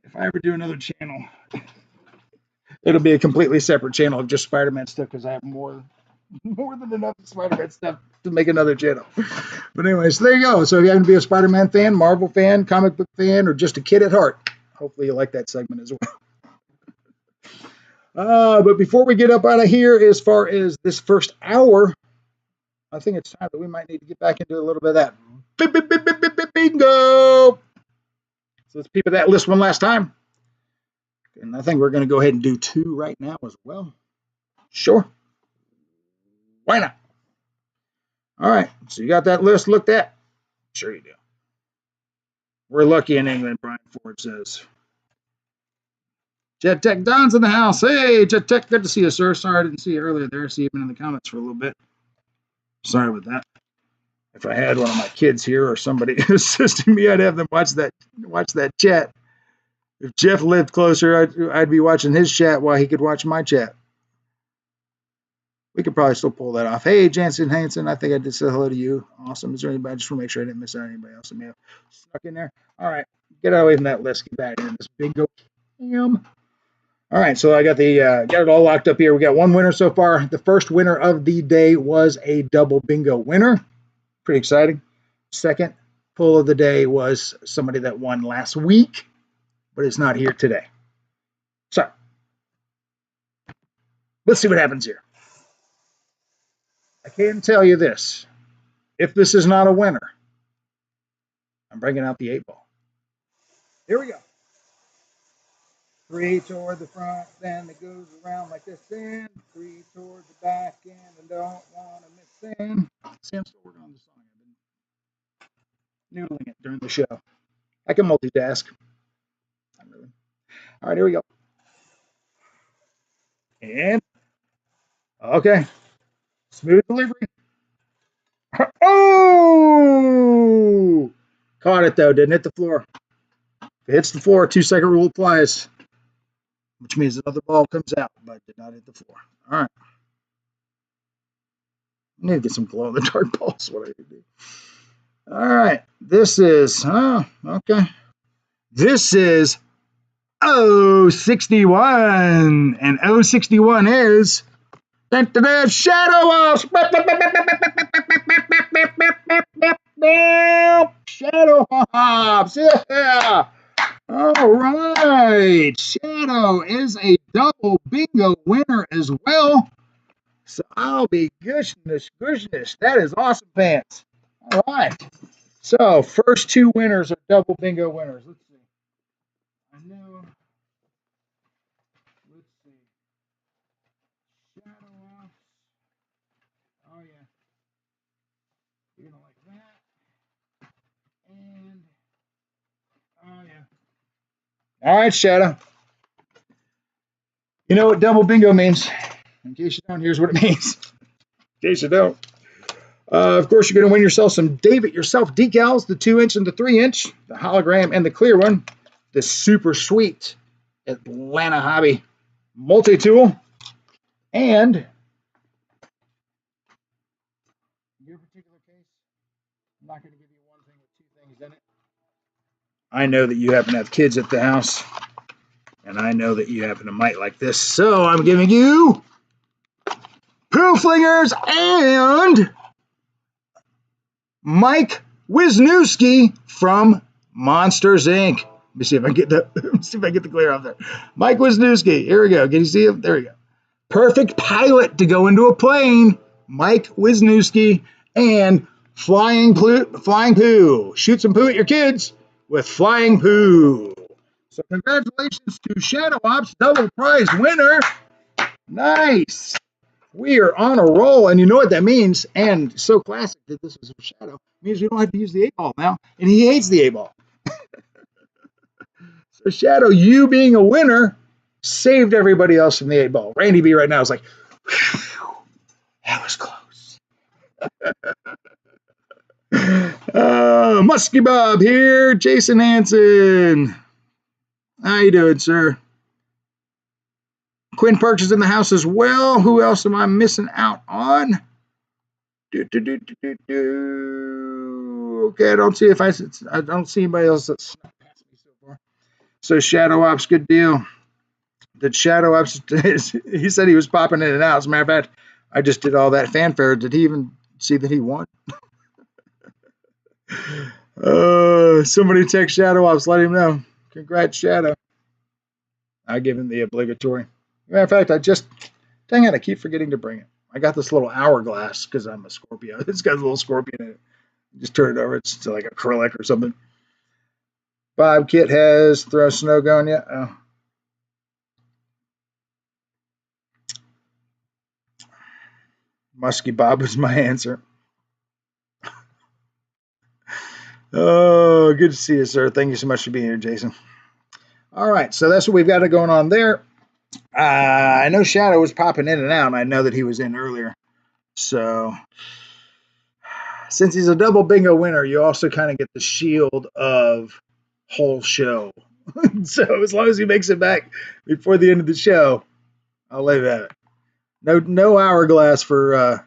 if I ever do another channel, it'll be a completely separate channel of just Spider-Man stuff because I have more than enough Spider-Man stuff to make another channel. But anyway, so there you go. So if you happen to be a Spider-Man fan, Marvel fan, comic book fan, or just a kid at heart, hopefully you like that segment as well. But before we get up out of here, as far as this first hour, I think it's time that we might need to get back into a little bit of that bingo. So let's peep at that list one last time. And I think we're going to go ahead and do 2 right now as well. Sure. Why not? All right. So you got that list looked at? Sure you do. We're lucky in England, Brian Ford says. Jet Tech Don's in the house. Hey, Jet Tech, good to see you, sir. Sorry I didn't see you earlier there. See you in the comments for a little bit. Sorry about that. If I had one of my kids here or somebody assisting me, I'd have them watch that chat. If Jeff lived closer, I'd be watching his chat while he could watch my chat. We could probably still pull that off. Hey, Jansen Hansen, I think I did say hello to you. Awesome. Is there anybody? I just want to make sure I didn't miss out anybody else that may have stuck in there. All right. Get away from that list. Get back in this bingo cam. All right, so I got it all locked up here. We got one winner so far. The first winner of the day was a double bingo winner. Pretty exciting. Second pull of the day was somebody that won last week, but it's not here today. So let's see what happens here. I can tell you this. If this is not a winner, I'm bringing out the 8-ball. Here we go. 3 toward the front, then it goes around like this, and 3 toward the back, and I don't want to miss in. See, I'm still working on the song. I've been noodling it during the show. I can multitask. Not really. All right, here we go. And, okay. Smooth delivery. Oh! Caught it, though. Didn't hit the floor. If it hits the floor, 2-second rule applies, which means another ball comes out, but did not hit the floor. All right. I need to get some glow-in-the-dark balls. What I need to do. All right. This is, okay. This is 061. And 061 is Shadow Ops. Shadow Ops. Yeah. All right. Shadow is a double bingo winner as well. So I'll be goodness. That is awesome pants. All right. So first 2 winners are double bingo winners. Let's see. I know. Let's see. Shadow Ops. Oh yeah. You're gonna like that. And oh yeah. All right, Shadow. You know what double bingo means? In case you don't, here's what it means. In case you don't. Of course, you're going to win yourself some David Yourself decals, the 2-inch and the 3-inch, the hologram and the clear one, the super sweet Atlanta Hobby multi-tool, and in your particular case, I'm not going to give you one thing with 2 things in it. I know that you happen to have kids at the house, and I know that you happen to might like this, so I'm giving you Poo Flingers and Mike Wisniewski from Monsters Inc. Let me see if I get the glare off there. Mike Wisniewski. Here we go. Can you see him? There we go. Perfect pilot to go into a plane. Mike Wisniewski and Flying Poo. Shoot some poo at your kids with Flying Poo. So congratulations to Shadow Ops, double prize winner. Nice. We are on a roll, and you know what that means, and so classic that this was a Shadow, means we don't have to use the 8-ball now, and he hates the 8-ball. So Shadow, you being a winner, saved everybody else from the 8-ball. Randy B right now is like, that was close. Muskie Bob here, Jason Hansen. How you doing, sir? Quinn Perks is in the house as well. Who else am I missing out on? Okay, I don't see anybody else that's snuck past me so far. So Shadow Ops, good deal. Did Shadow Ops? He said he was popping in and out. As a matter of fact, I just did all that fanfare. Did he even see that he won? Somebody text Shadow Ops, let him know. Congrats, Shadow. I give him the obligatory. Matter of fact, dang it, I keep forgetting to bring it. I got this little hourglass because I'm a Scorpio. It's got a little scorpion in it. Just turn it over. It's like acrylic or something. Bob Kit has throw snow gun yet? Oh. Muskie Bob was my answer. Oh, good to see you, sir. Thank you so much for being here, Jason. All right, so that's what we've got going on there. I know Shadow was popping in and out, and I know that he was in earlier. So since he's a double bingo winner, you also kind of get the shield of whole show. So as long as he makes it back before the end of the show, I'll leave it at it. No hourglass for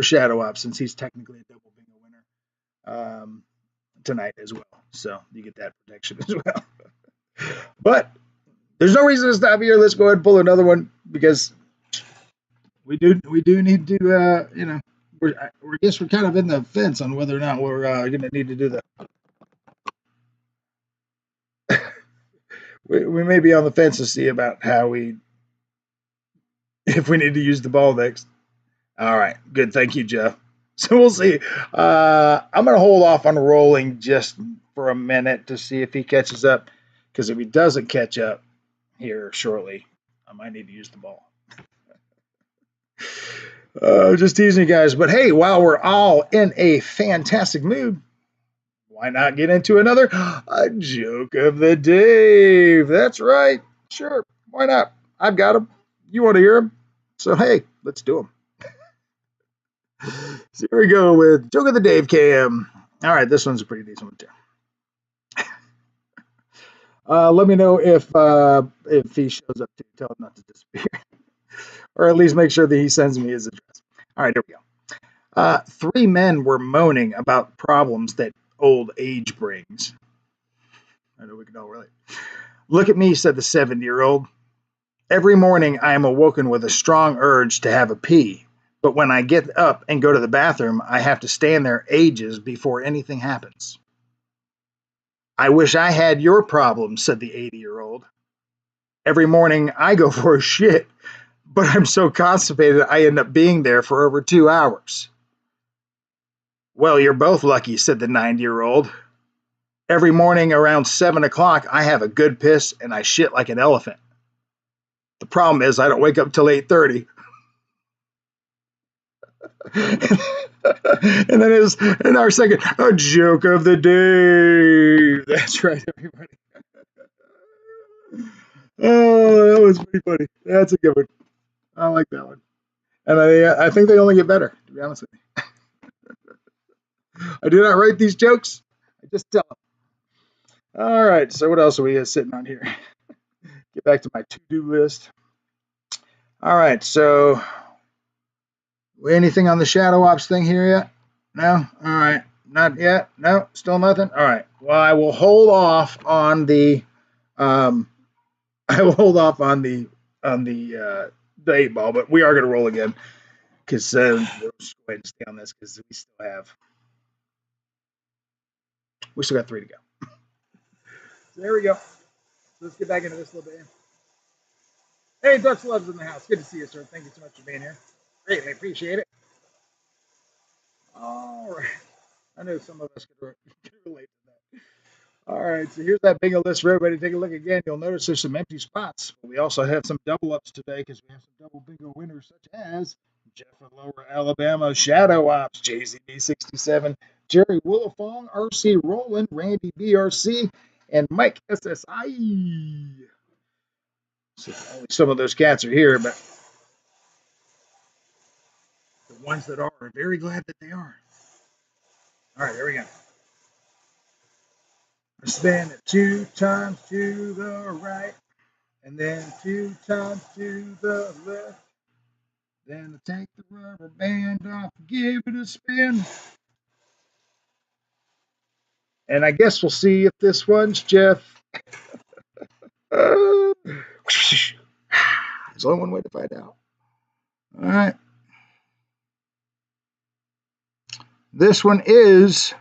Shadow Ops, since he's technically a double bingo winner tonight as well. So you get that protection as well. But There's no reason to stop here. Let's go ahead and pull another one because we do need to, you know, I guess we're kind of in the fence on whether or not we're going to need to do the. We may be on the fence to see about how if we need to use the ball next. All right, good. Thank you, Jeff. So we'll see. I'm going to hold off on rolling just for a minute to see if he catches up, because if he doesn't catch up here shortly, I might need to use the ball. Just teasing you guys. But hey, while we're all in a fantastic mood, why not get into another a joke of the day? That's right. Sure. Why not? I've got them. You want to hear them? So hey, let's do them. So here we go with joke of the Dave Cam. All right, this one's a pretty decent one too. Let me know if he shows up to tell him not to disappear, or at least make sure that he sends me his address. All right, here we go. 3 men were moaning about problems that old age brings. I know we can all relate. Look at me, said the 70-year-old. Every morning I am awoken with a strong urge to have a pee. But when I get up and go to the bathroom, I have to stand there ages before anything happens. I wish I had your problem, said the 80-year-old. Every morning I go for a shit, but I'm so constipated I end up being there for over 2 hours. Well, you're both lucky, said the 90-year-old. Every morning around 7 o'clock, I have a good piss and I shit like an elephant. The problem is I don't wake up till 8:30. And then is in our second, a joke of the day. That's right, everybody. Oh, that was pretty funny. That's a good one. I like that one. And I think they only get better, to be honest with you. I do not write these jokes. I just tell them. All right, so what else are we sitting on here? Get back to my to-do list. All right, so anything on the Shadow Ops thing here yet? No? All right. Not yet? No? Still nothing? All right. Well, I will hold off on the I will hold off on the 8-ball, but we are going to roll again because we'll just go ahead and stay on this because we still got 3 to go. So there we go. Let's get back into this a little bit. Hey, Dutch Love's in the house. Good to see you, sir. Thank you so much for being here. Greatly appreciate it. All right. I know some of us could relate to that. All right, so here's that bingo list for everybody to take a look again. You'll notice there's some empty spots. We also have some double ups today because we have some double bingo winners such as Jeff of Lower Alabama, Shadow Ops, JZB67, Jerry Willifong, RC Roland, Randy BRC, and Mike SSI. So only some of those cats are here, but the ones that are very glad that they are. All right, here we go. I spin it 2 times to the right, and then 2 times to the left. Then I take the rubber band off, give it a spin. And I guess we'll see if this one's Jeff. There's only one way to find out. All right. This one is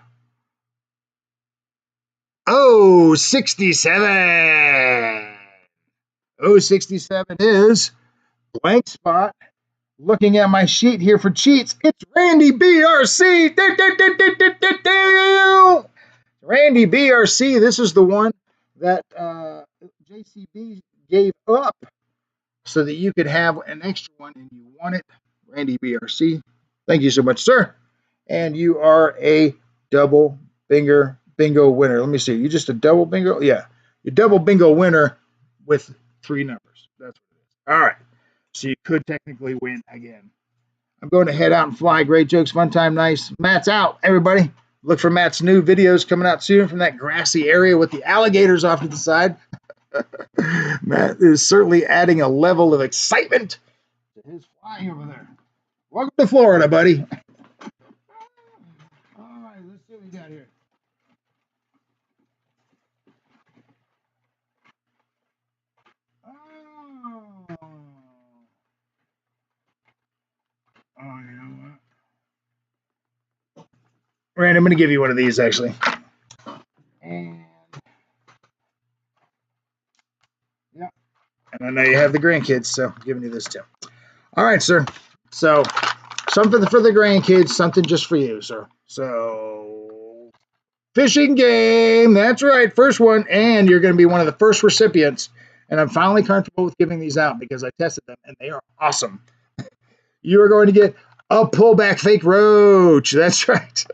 067. 067 is blank spot. Looking at my sheet here for cheats, it's Randy BRC. Randy BRC, this is the one that JCB gave up so that you could have an extra one and you want it. Randy BRC, thank you so much, sir. And you are a double bingo winner. Let me see. You just a double bingo? Yeah. You're double bingo winner with 3 numbers. That's what it is. All right. So you could technically win again. I'm going to head out and fly. Great jokes, fun time, nice. Matt's out, everybody. Look for Matt's new videos coming out soon from that grassy area with the alligators off to the side. Matt is certainly adding a level of excitement to his flying over there. Welcome to Florida, buddy. All right, let's see what we got here. Oh, you know what? Randy, I'm going to give you one of these, actually. And yeah, and I know you have the grandkids, so I'm giving you this too. All right, sir. So something for the grandkids, something just for you, sir. So fishing game. That's right, first one, and you're going to be one of the first recipients. And I'm finally comfortable with giving these out because I tested them, and they are awesome. You are going to get a pullback fake roach. That's right.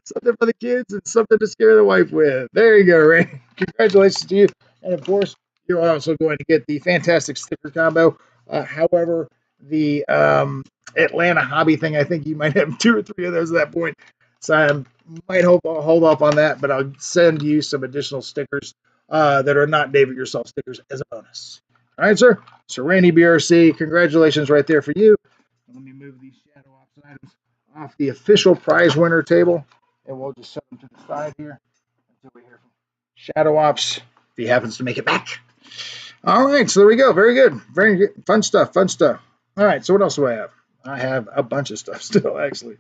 Something for the kids and something to scare the wife with. There you go, Ray. Congratulations to you. And of course, you're also going to get the fantastic sticker combo. However, the Atlanta hobby thing, I think you might have 2 or 3 of those at that point. So I might hold off on that, but I'll send you some additional stickers that are not David Yourself stickers as a bonus. All right, sir. So Randy BRC, congratulations right there for you. Let me move these Shadow Ops items off the official prize winner table, and we'll just set them to the side here until we hear from Shadow Ops if he happens to make it back. All right, so there we go. Very good. Very good. Fun stuff. Fun stuff. All right, so what else do I have? I have a bunch of stuff still, actually.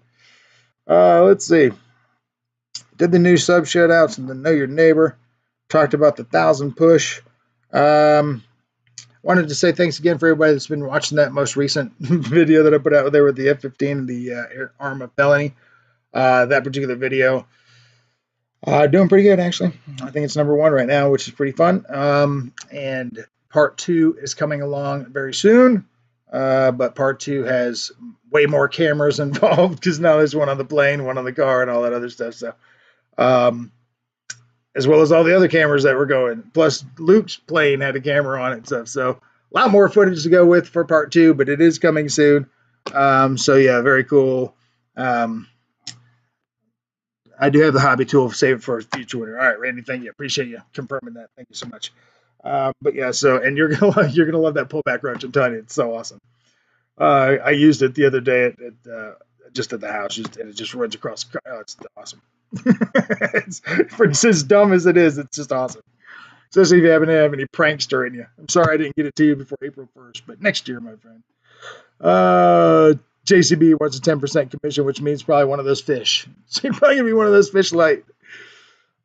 Let's see. Did the new sub shout-outs and the Know Your Neighbor. Talked about the 1,000 push. Wanted to say thanks again for everybody that's been watching that most recent video that I put out there with the F-15 and the Arm of Felony. That particular video. Doing pretty good, actually. I think it's #1 right now, which is pretty fun. And part 2 is coming along very soon. But part 2 has way more cameras involved because now there's one on the plane, one on the car, and all that other stuff. So, as well as all the other cameras that were going. Plus, Luke's plane had a camera on it and stuff. So, a lot more footage to go with for part 2, but it is coming soon. So, yeah, very cool. I do have the hobby tool saved for a future winner. All right, Randy, thank you. Appreciate you confirming that. Thank you so much. But yeah, so and you're gonna love that pullback roach. I'm telling you, it's so awesome. I used it the other day just at the house, and it just runs across. It's awesome. For as dumb as it is, it's just awesome. Especially if you happen to have any prankster in you. I'm sorry I didn't get it to you before April 1st, but next year, my friend. JCB wants a 10% commission, which means probably one of those fish. So you're probably gonna be one of those fish light.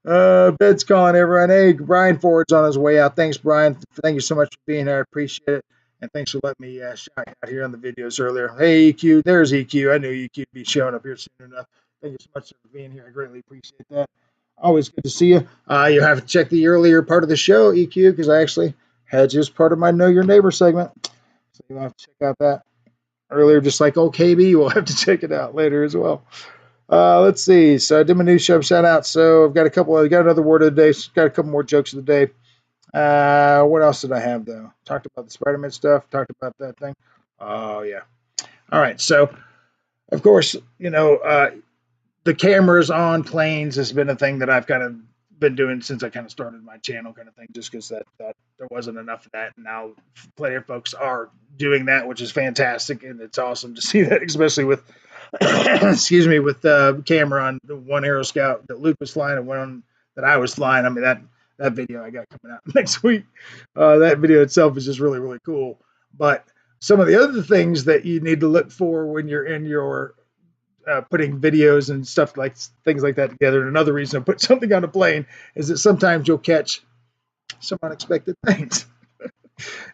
Bed's calling everyone. Hey, Brian Ford's on his way out. Thanks, Brian. Thank you so much for being here. I appreciate it. And thanks for letting me shout you out here on the videos earlier. Hey, EQ. There's EQ. I knew EQ would be showing up here soon enough. Thank you so much for being here. I greatly appreciate that. Always good to see you. You have to check the earlier part of the show, EQ, because I actually had you as part of my Know Your Neighbor segment. So you'll have to check out that earlier, just like old KB. We'll have to check it out later as well. Let's see. So I did my new show shout out. So I've got another word of the day. So got a couple more jokes of the day. What else did I have though? Talked about the Spider-Man stuff. Talked about that thing. Oh yeah. All right. So of course, the cameras on planes has been a thing that I've kind of been doing since I kind of started my channel, kind of thing, just because that there wasn't enough of that. And now plenty of folks are doing that, which is fantastic, and it's awesome to see that, especially with excuse me, with the camera on the one Aero Scout that Luke was flying and one that I was flying. I mean, that video I got coming out next week. That video itself is just really, really cool. But some of the other things that you need to look for when you're in your putting videos and stuff like things like that together. And another reason to put something on a plane is that sometimes you'll catch some unexpected things.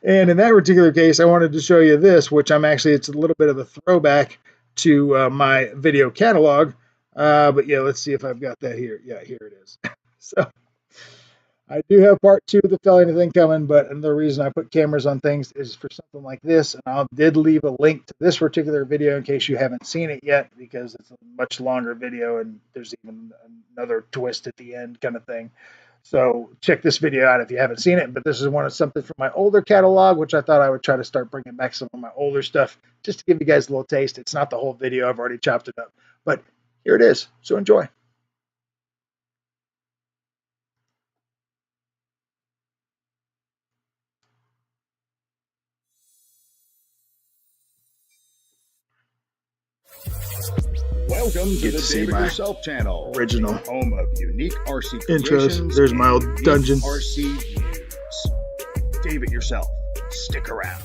And in that particular case, I wanted to show you this, which it's a little bit of a throwback to my video catalog. But yeah, let's see if I've got that here. Yeah, here it is. So I do have part 2 of the felony thing coming, but another reason I put cameras on things is for something like this. And I did leave a link to this particular video in case you haven't seen it yet, because it's a much longer video and there's even another twist at the end kind of thing. So check this video out if you haven't seen it. But this is something from my older catalog, which I thought I would try to start bringing back some of my older stuff just to give you guys a little taste. It's not the whole video. I've already chopped it up. But here it is. So enjoy. Welcome to the David Yourself channel, Original home of unique RC intros. creations. There's my old dungeon. RC news. David Yourself, stick around.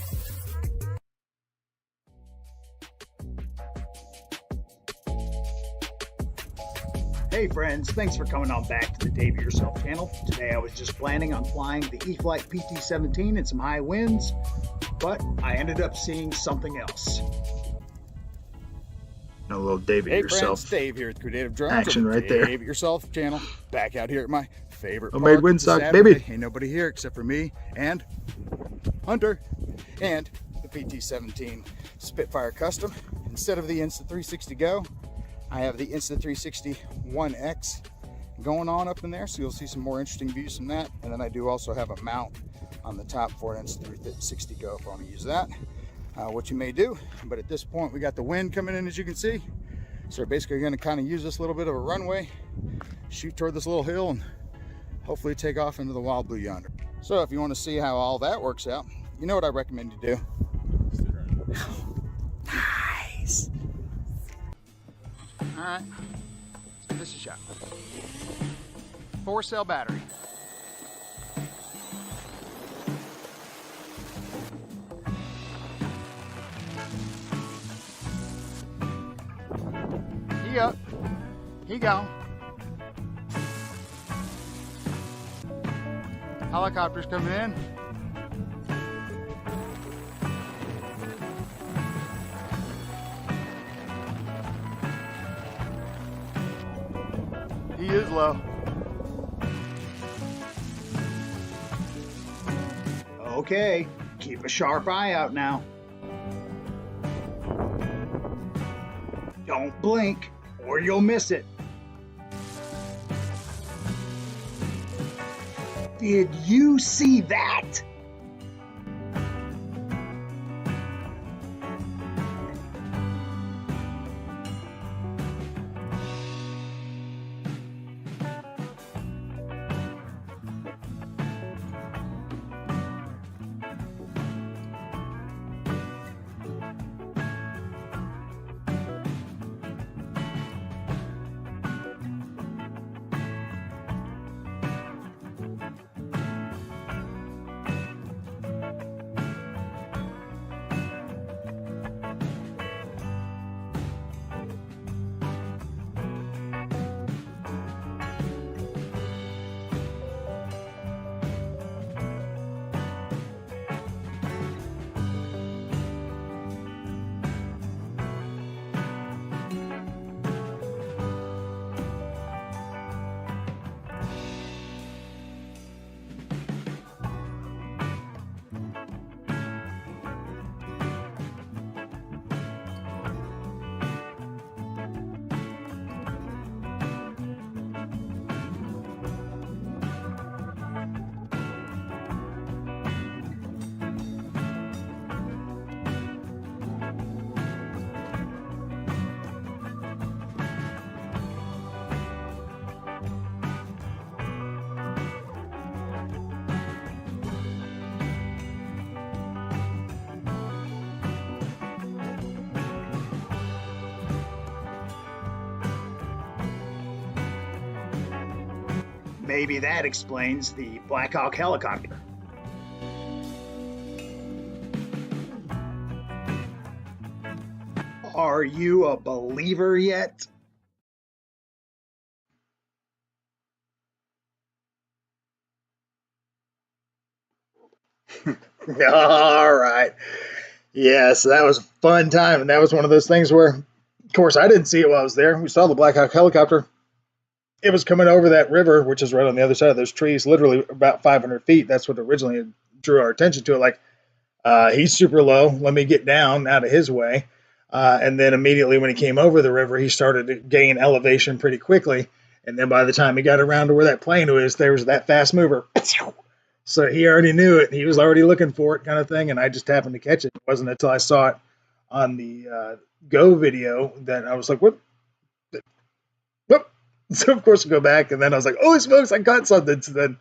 Hey friends, thanks for coming on back to the Dave It Yourself channel. Today I was just planning on flying the E-flite PT-17 in some high winds, but I ended up seeing something else. A little Dave It Yourself. Friends, Dave here with Creative Drones. Action right there. Dave It Yourself channel. Back out here at my favorite Homemade park. windsock, Saturday. baby. Ain't nobody here except for me and Hunter and the PT-17 Spitfire Custom. Instead of the Insta360 Go, I have the Insta360 1X going on up in there, so you'll see some more interesting views from that. And then I do also have a mount on the top for an Insta360 Go if I want to use that. What you may do, but at this point we got the wind coming in, as you can see, so we're basically going to kind of use this little bit of a runway, shoot toward this little hill, and hopefully take off into the wild blue yonder. So if you want to see how all that works out, you know what I recommend you do. Nice. All right, let's give this a shot. 4-cell battery. He up, he gone. Helicopter's coming in. He is low. Okay, keep a sharp eye out now. Don't blink or you'll miss it. Did you see that? Maybe that explains the Black Hawk helicopter. Are you a believer yet? All right. Yes, that was a fun time. And that was one of those things where, of course, I didn't see it while I was there. We saw the Black Hawk helicopter. It was coming over that river, which is right on the other side of those trees, literally about 500 feet. That's what originally drew our attention to it. Like, he's super low. Let me get down out of his way. And then immediately when he came over the river, he started to gain elevation pretty quickly. And then by the time he got around to where that plane was, there was that fast mover. So he already knew it. He was already looking for it, kind of thing. And I just happened to catch it. It wasn't until I saw it on the Go video that I was like, what? So of course I go back, and then I was like, "Holy smokes, I caught something!" So then,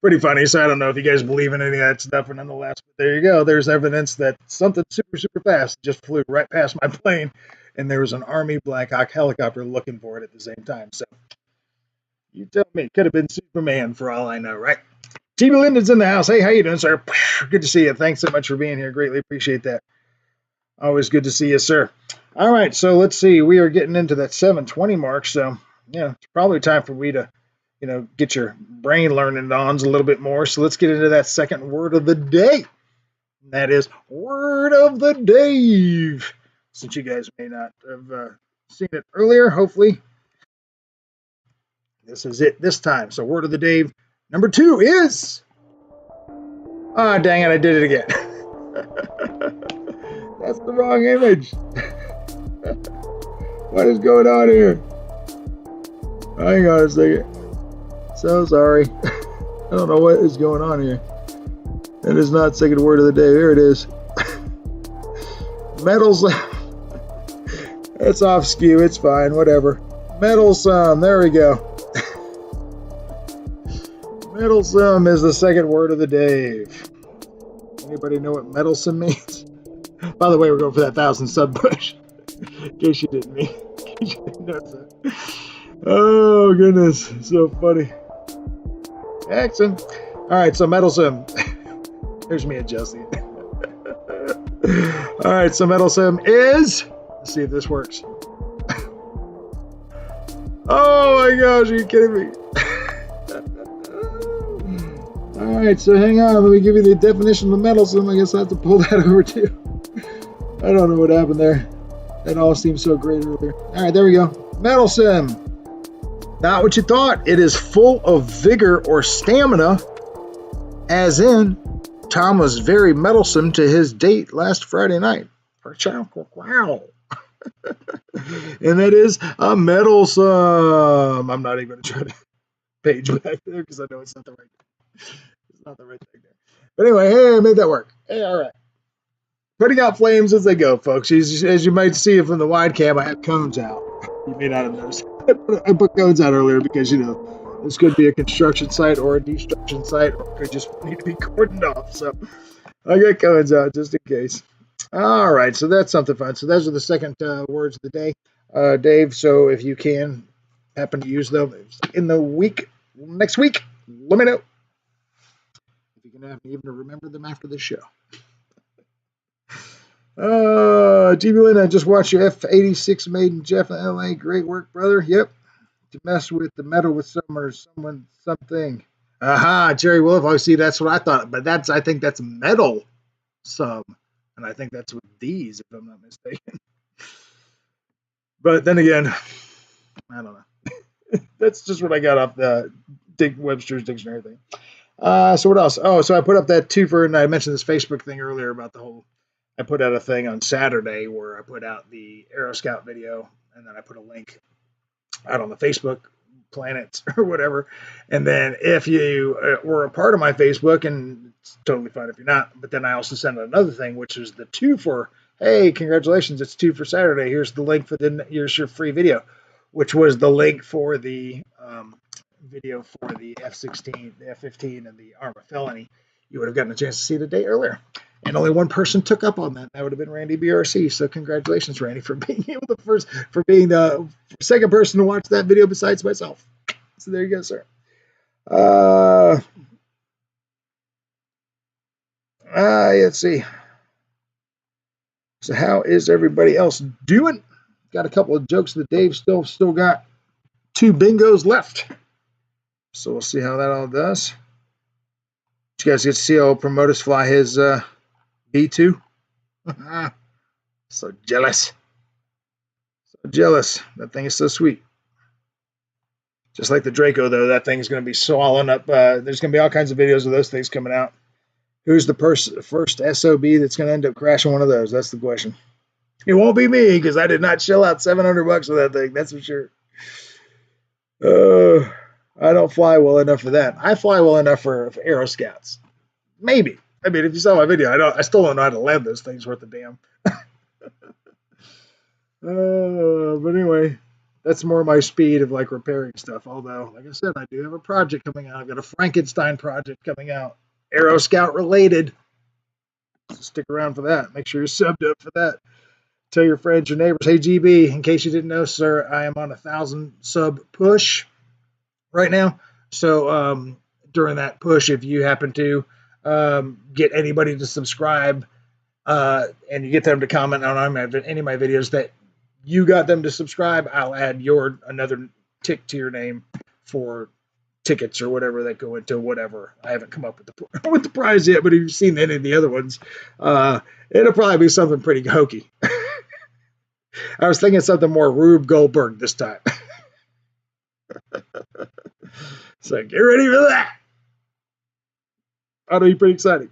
pretty funny. So I don't know if you guys believe in any of that stuff, but nonetheless, but there you go. There's evidence that something super fast just flew right past my plane, and there was an Army Black Hawk helicopter looking for it at the same time. So you tell me, it could have been Superman for all I know, right? T.B. Linden's in the house. Hey, how you doing, sir? Good to see you. Thanks so much for being here. Greatly appreciate that. Always good to see you, sir. All right, so let's see. We are getting into that 7:20 mark, so Yeah, it's probably time for we to, get your brain learning ons a little bit more. So let's get into that second word of the day. And that is word of the Dave. Since you guys may not have seen it earlier, hopefully this is it this time. So word of the Dave number 2 is. Ah, oh, dang it, I did it again. That's the wrong image. What is going on here? Hang on a second. So sorry. I don't know what is going on here. It is not second word of the day. Here it is. Meddlesome. It's off skew. It's fine. Whatever. Meddlesome. There we go. Meddlesome is the second word of the day. Anybody know what meddlesome means? By the way, we're going for that 1,000 sub push. In case you didn't know that. Oh, goodness. So funny. Excellent. All right, so meddlesome. There's me adjusting. All right, so meddlesome is. Let's see if this works. Oh my gosh, are you kidding me? All right, so hang on. Let me give you the definition of meddlesome. I guess I have to pull that over too. I don't know what happened there. That all seemed so great earlier. All right, there we go. Meddlesome. Not what you thought. It is full of vigor or stamina, as in Tom was very meddlesome to his date last Friday night. Wow. And that is a meddlesome. I'm not even going to try to page back there because I know it's not the right thing there. But anyway, hey, I made that work. Hey, all right. Putting out flames as they go, folks. As you might see from the wide cam, I have cones out. You may not have noticed. I put cones out earlier because, this could be a construction site or a destruction site, or it could just need to be cordoned off. So I got cones out just in case. All right, so that's something fun. So those are the second words of the day, Dave. So if you can happen to use them in the next week, let me know. If you can happen even to remember them after the show. GB Lynn, I just watched your F86 made in Jeff in LA. Great work, brother. Yep. To mess with the metal with something. Aha, Jerry Wolf. Oh, see, that's what I thought. But I think that's metal some. And I think that's with these, if I'm not mistaken. But then again, I don't know. That's just what I got off the Webster's Dictionary thing. So what else? Oh, so I put up that twofer, and I mentioned this Facebook thing earlier about the whole. I put out a thing on Saturday where I put out the Aero Scout video, and then I put a link out on the Facebook planets or whatever. And then if you were a part of my Facebook, and it's totally fine if you're not, but then I also sent out another thing, which is the 2 for, hey, congratulations, it's 2 for Saturday. Here's the link for here's your free video, which was the link for the video for the F-16, the F-15, and the Arma Felony. You would have gotten a chance to see it a day earlier. And only one person took up on that. That would have been Randy BRC. So congratulations, Randy, for being being the second person to watch that video besides myself. So there you go, sir. Let's see. So how is everybody else doing? Got a couple of jokes that Dave still got 2 bingos left. So we'll see how that all does. Did you guys get to see old Promotus fly his B2? So jealous. So jealous. That thing is so sweet. Just like the Draco, though, that thing is going to be swallowing up. There's going to be all kinds of videos of those things coming out. Who's the first SOB that's going to end up crashing one of those? That's the question. It won't be me because I did not shell out $700 for that thing. That's for sure. I don't fly well enough for that. I fly well enough for Aero Scouts. Maybe. I mean, if you saw my video, I still don't know how to land those things worth a damn. But anyway, that's more my speed of like repairing stuff. Although, like I said, I do have a project coming out. I've got a Frankenstein project coming out, Aero Scout related. So stick around for that. Make sure you're subbed up for that. Tell your friends, your neighbors. Hey, GB, in case you didn't know, sir, I am on 1,000 sub push right now. So during that push, if you happen to get anybody to subscribe and you get them to comment on any of my videos that you got them to subscribe, I'll add another tick to your name for tickets or whatever that go into whatever. I haven't come up with the with the prize yet, but if you've seen any of the other ones, it'll probably be something pretty hokey. I was thinking something more Rube Goldberg this time. So get ready for that. That'll be pretty exciting.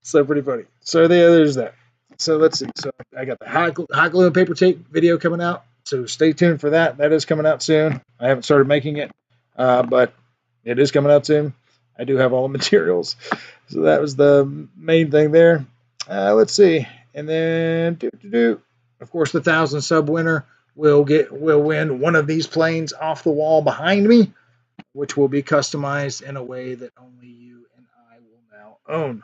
So pretty funny. So there's that. So let's see. So I got the hot glue and paper tape video coming out. So stay tuned for that. That is coming out soon. I haven't started making it, but it is coming out soon. I do have all the materials. So that was the main thing there. Let's see. And then, of course, the 1,000 sub winner will win one of these planes off the wall behind me, which will be customized in a way that only you and I will now own.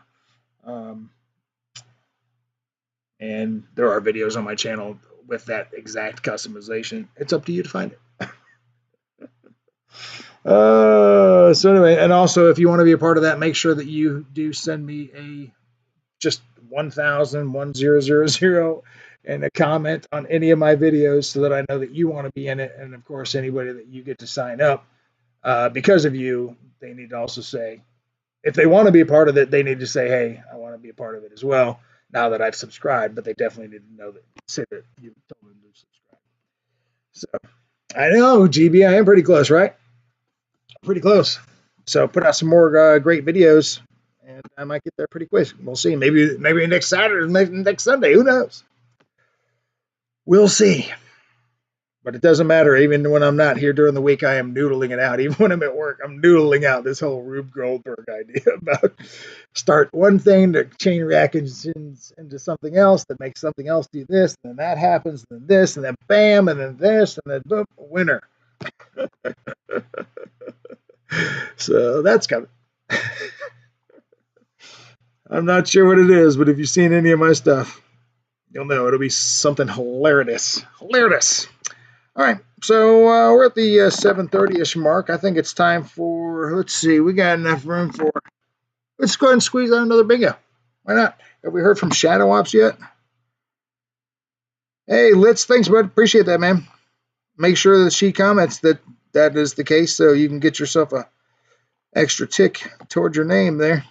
And there are videos on my channel with that exact customization. It's up to you to find it. So anyway, and also if you want to be a part of that, make sure that you do send me a just 1000 and a comment on any of my videos so that I know that you want to be in it. And of course, anybody that you get to sign up because of you, they need to also say, if they want to be a part of it, they need to say, hey, I want to be a part of it as well. Now that I've subscribed, but they definitely need to know that, say that you told them to subscribe. So I know, GB, I am pretty close, right? Pretty close. So put out some more great videos, and I might get there pretty quick. We'll see. Maybe next Saturday, next Sunday. Who knows? We'll see. But it doesn't matter. Even when I'm not here during the week, I am noodling it out. Even when I'm at work, I'm noodling out this whole Rube Goldberg idea about start one thing to chain reactions into something else that makes something else do this, and then that happens, and then this, and then bam, and then this, and then boom, winner. So that's coming. I'm not sure what it is, but if you've seen any of my stuff, you'll know it'll be something hilarious. Hilarious. All right, so we're at the 7:30-ish mark. I think it's time for, let's see, we got enough room for, let's go ahead and squeeze out another bingo. Why not? Have we heard from Shadow Ops yet? Hey, Litz, thanks, bud. Appreciate that, man. Make sure that she comments that that is the case so you can get yourself a extra tick towards your name there.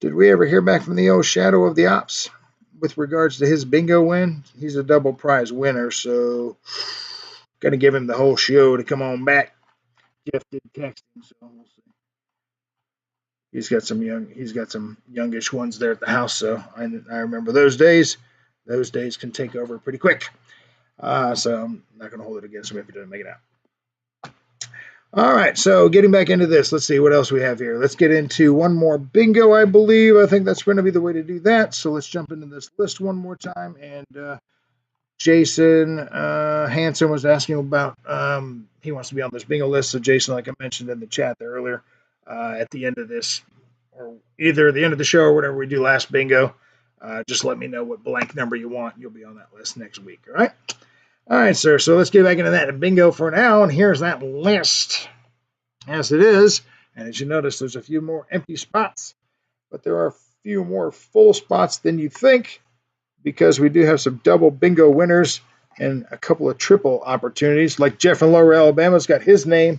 Did we ever hear back from the old Shadow of the Ops with regards to his bingo win? He's a double prize winner, so gonna give him the whole show to come on back. Jeff did text him, so we'll see. He's got some youngish ones there at the house, so I remember those days. Those days can take over pretty quick. So I'm not gonna hold it against him if he doesn't make it out. All right, so getting back into this, let's see what else we have here. Let's get into one more bingo, I believe. I think that's going to be the way to do that. So let's jump into this list one more time. And Jason Hansen was asking about, he wants to be on this bingo list. So Jason, like I mentioned in the chat there earlier, at the end of this, or either the end of the show or whatever we do last bingo, just let me know what blank number you want. You'll be on that list next week, all right? All right, sir, so let's get back into that bingo for now, and here's that list. As it is, and as you notice, there's a few more empty spots, but there are a few more full spots than you think, because we do have some double bingo winners and a couple of triple opportunities, like Jeff in Lower Alabama's got his name,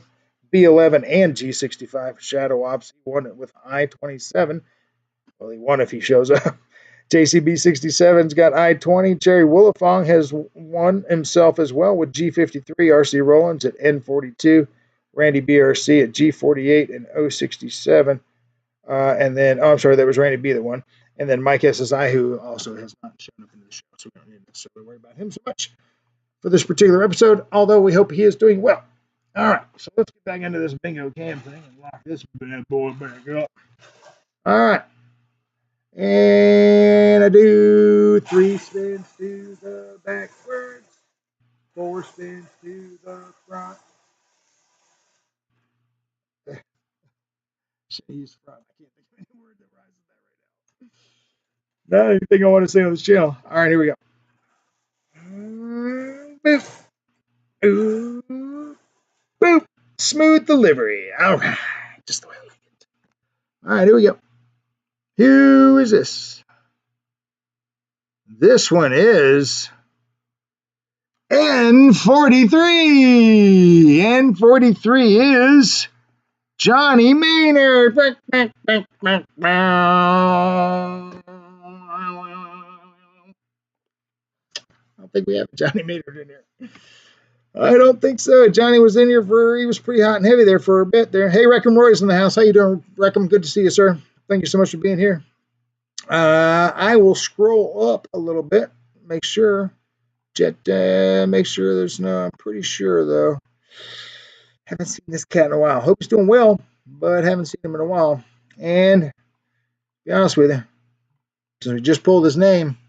B11 and G65, Shadow Ops. He won it with I-27. Well, he won if he shows up. JCB67's got I-20. Jerry Willifong has won himself as well with G53. RC Rollins at N42. Randy BRC at G48 and 067. And then, I'm sorry, that was Randy B that won. And then Mike SSI, who also has not shown up in the show, so we don't need to necessarily worry about him so much for this particular episode, although we hope he is doing well. All right, so let's get back into this bingo cam thing and lock this bad boy back up. All right. And I do 3 spins to the backwards, 4 spins to the front. Should use front. I can't think of any word that rhymes with that right now. Not anything I want to say on this channel. All right, here we go. Boop. Ooh. Boop. Smooth delivery. All right. Just the way I like it. All right, here we go. Who is this? This one is N43. N43 is Johnny Maynard. I don't think we have Johnny Maynard in here. I don't think so. Johnny was in here he was pretty hot and heavy there for a bit there. Hey, Reckham Roy's in the house. How you doing, Reckham? Good to see you, sir. Thank you so much for being here. I will scroll up a little bit, make sure. Make sure there's no, I'm pretty sure though. Haven't seen this cat in a while. Hope he's doing well, but haven't seen him in a while. And to be honest with you, since we just pulled his name,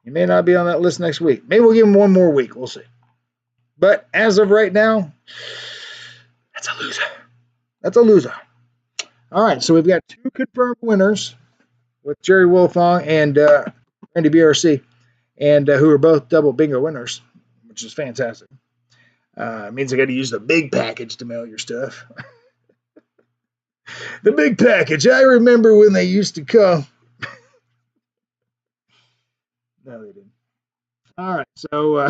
he may not be on that list next week. Maybe we'll give him one more week. We'll see. But as of right now, that's a loser. That's a loser. All right, so we've got 2 confirmed winners with Jerry Wolfong and Randy BRC, and who are both double bingo winners, which is fantastic. It means I got to use the big package to mail your stuff. The big package. I remember when they used to come. No, they didn't. All right, so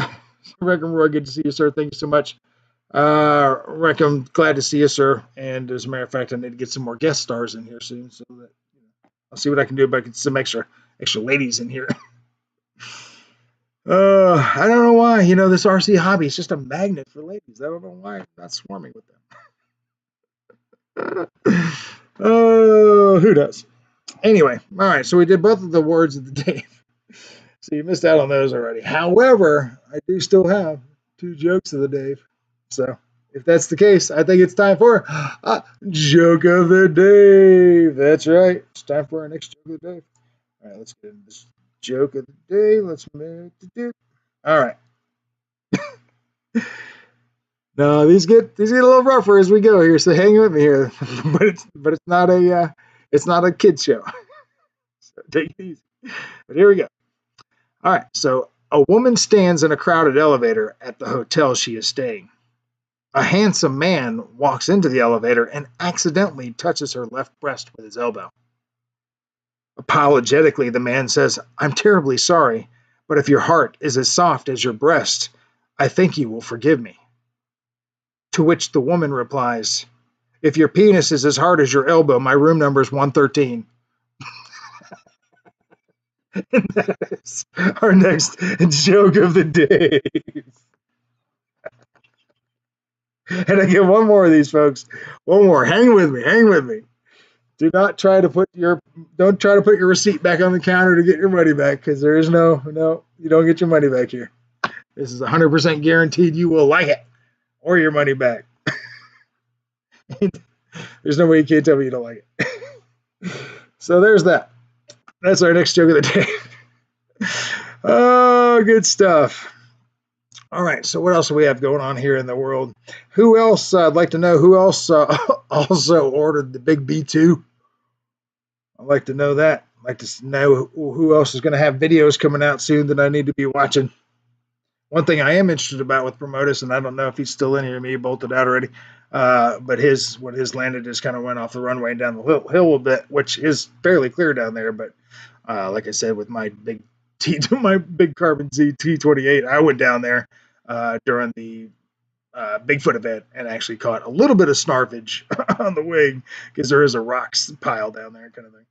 Reckham Roy, good to see you, sir. Thank you so much. Reckham, glad to see you, sir. And as a matter of fact, I need to get some more guest stars in here soon, so that I'll see what I can do about getting some extra ladies in here. I don't know why. This RC hobby is just a magnet for ladies. I don't know why I'm not swarming with them. Oh, who does? Anyway, all right. So we did both of the words of the day. So you missed out on those already. However, I do still have 2 jokes of the day. So if that's the case, I think it's time for a joke of the day. That's right. It's time for our next joke of the day. All right, let's get into this joke of the day. Let's move to do. All right. No, these get a little rougher as we go here, so hang with me here. but it's not a kid show. So take it easy. But here we go. All right, so a woman stands in a crowded elevator at the hotel she is staying. A handsome man walks into the elevator and accidentally touches her left breast with his elbow. Apologetically, the man says, "I'm terribly sorry, but if your heart is as soft as your breast, I think you will forgive me." To which the woman replies, "If your penis is as hard as your elbow, my room number is 113. And that is our next joke of the day. And I get one more of these, folks. One more. Hang with me. Don't try to put your receipt back on the counter to get your money back, because there is no, you don't get your money back here. This is 100% guaranteed you will like it or your money back. There's no way you can't tell me you don't like it. So there's that. That's our next joke of the day. Oh, good stuff. All right, so what else do we have going on here in the world? Who else, I'd like to know who else also ordered the big B2? I'd like to know that. I'd like to know who else is going to have videos coming out soon that I need to be watching. One thing I am interested about with Promotus, and I don't know if he's still in here, maybe he bolted out already, but when his landed just kind of went off the runway and down the hill a bit, which is fairly clear down there, but like I said, with my big Carbon Z T28, I went down there during the Bigfoot event and actually caught a little bit of snarfage on the wing, because there is a rocks pile down there, kind of thing.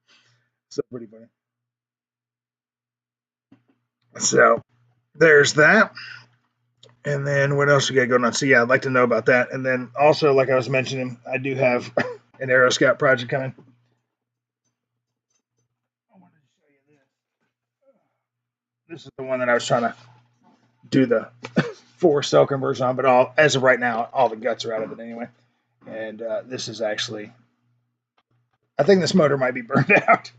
So pretty funny. So there's that. And then what else we got going on? So yeah, I'd like to know about that. And then also, like I was mentioning, I do have an Aero Scout project coming. I wanted to show you this. This is the one that I was trying to do the 4-cell conversion on, but as of right now, all the guts are out of it anyway. And this is actually, I think this motor might be burned out.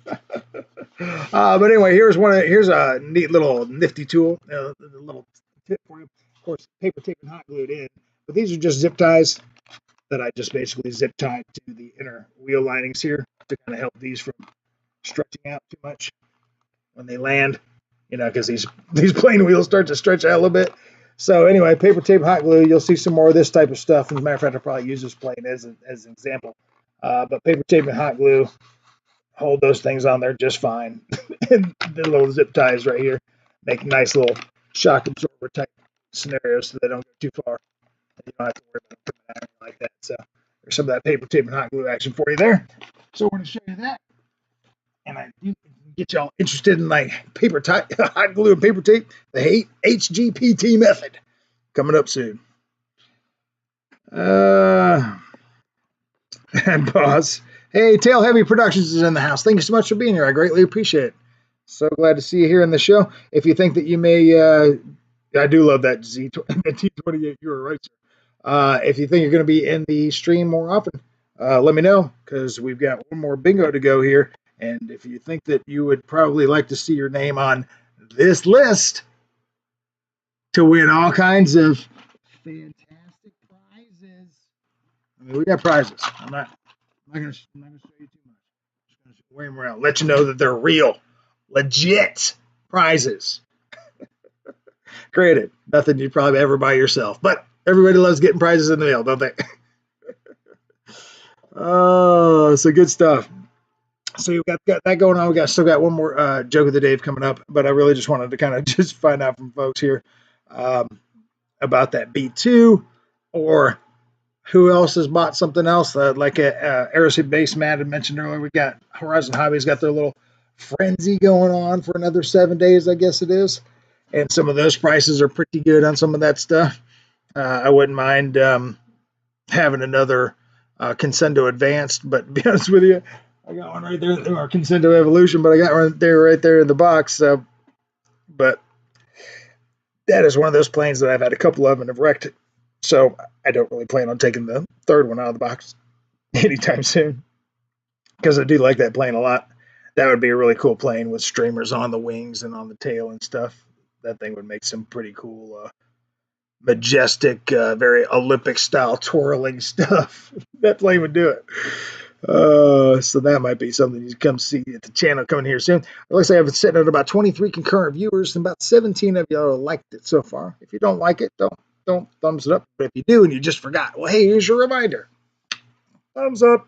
But anyway, here's a neat little nifty tool, a little tip for you. Of course, paper tape and hot glued in, but these are just zip ties that I just basically zip tied to the inner wheel linings here to kind of help these from stretching out too much when they land, because these plane wheels start to stretch out a little bit. So anyway, paper tape, hot glue, you'll see some more of this type of stuff. As a matter of fact, I'll probably use this plane as an example. But paper tape and hot glue hold those things on there just fine. And the little zip ties right here make nice little shock absorber type scenarios so they don't go too far. You don't have to worry about them coming out like that. So there's some of that paper tape and hot glue action for you there. So we're going to show you that. And I do get y'all interested in like paper type, hot glue and paper tape, the HGPT method coming up soon. And boss, hey, Tail Heavy Productions is in the house. Thank you so much for being here. I greatly appreciate it. So glad to see you here in the show. If you think that you may, I do love that T28. You were right, sir. If you think you're going to be in the stream more often, let me know because we've got one more bingo to go here. And if you think that you would probably like to see your name on this list to win all kinds of fantastic prizes, I mean, we got prizes. I'm not going to show you too much. I'm just going to wear them around, let you know that they're real, legit prizes. Granted, nothing you'd probably ever buy yourself, but everybody loves getting prizes in the mail, don't they? Oh, so good stuff. So you've got that going on. We still got one more joke of the day coming up, but I really just wanted to kind of just find out from folks here about that B2 or who else has bought something else like Aerospace Matt had mentioned earlier. We got Horizon Hobbies got their little frenzy going on for another 7 days, I guess it is, and some of those prices are pretty good on some of that stuff. I wouldn't mind having another Consendo Advanced, but to be honest with you, I got one right there, or Consendo Evolution, but I got one right there in the box. But that is one of those planes that I've had a couple of and have wrecked it. So I don't really plan on taking the third one out of the box anytime soon because I do like that plane a lot. That would be a really cool plane with streamers on the wings and on the tail and stuff. That thing would make some pretty cool, majestic, very Olympic style twirling stuff. That plane would do it. So that might be something you come see at the channel coming here soon. It looks like I've sitting at about 23 concurrent viewers, and about 17 of y'all liked it so far. If you don't like it, don't thumbs it up. But if you do and you just forgot, well, hey, here's your reminder. Thumbs up.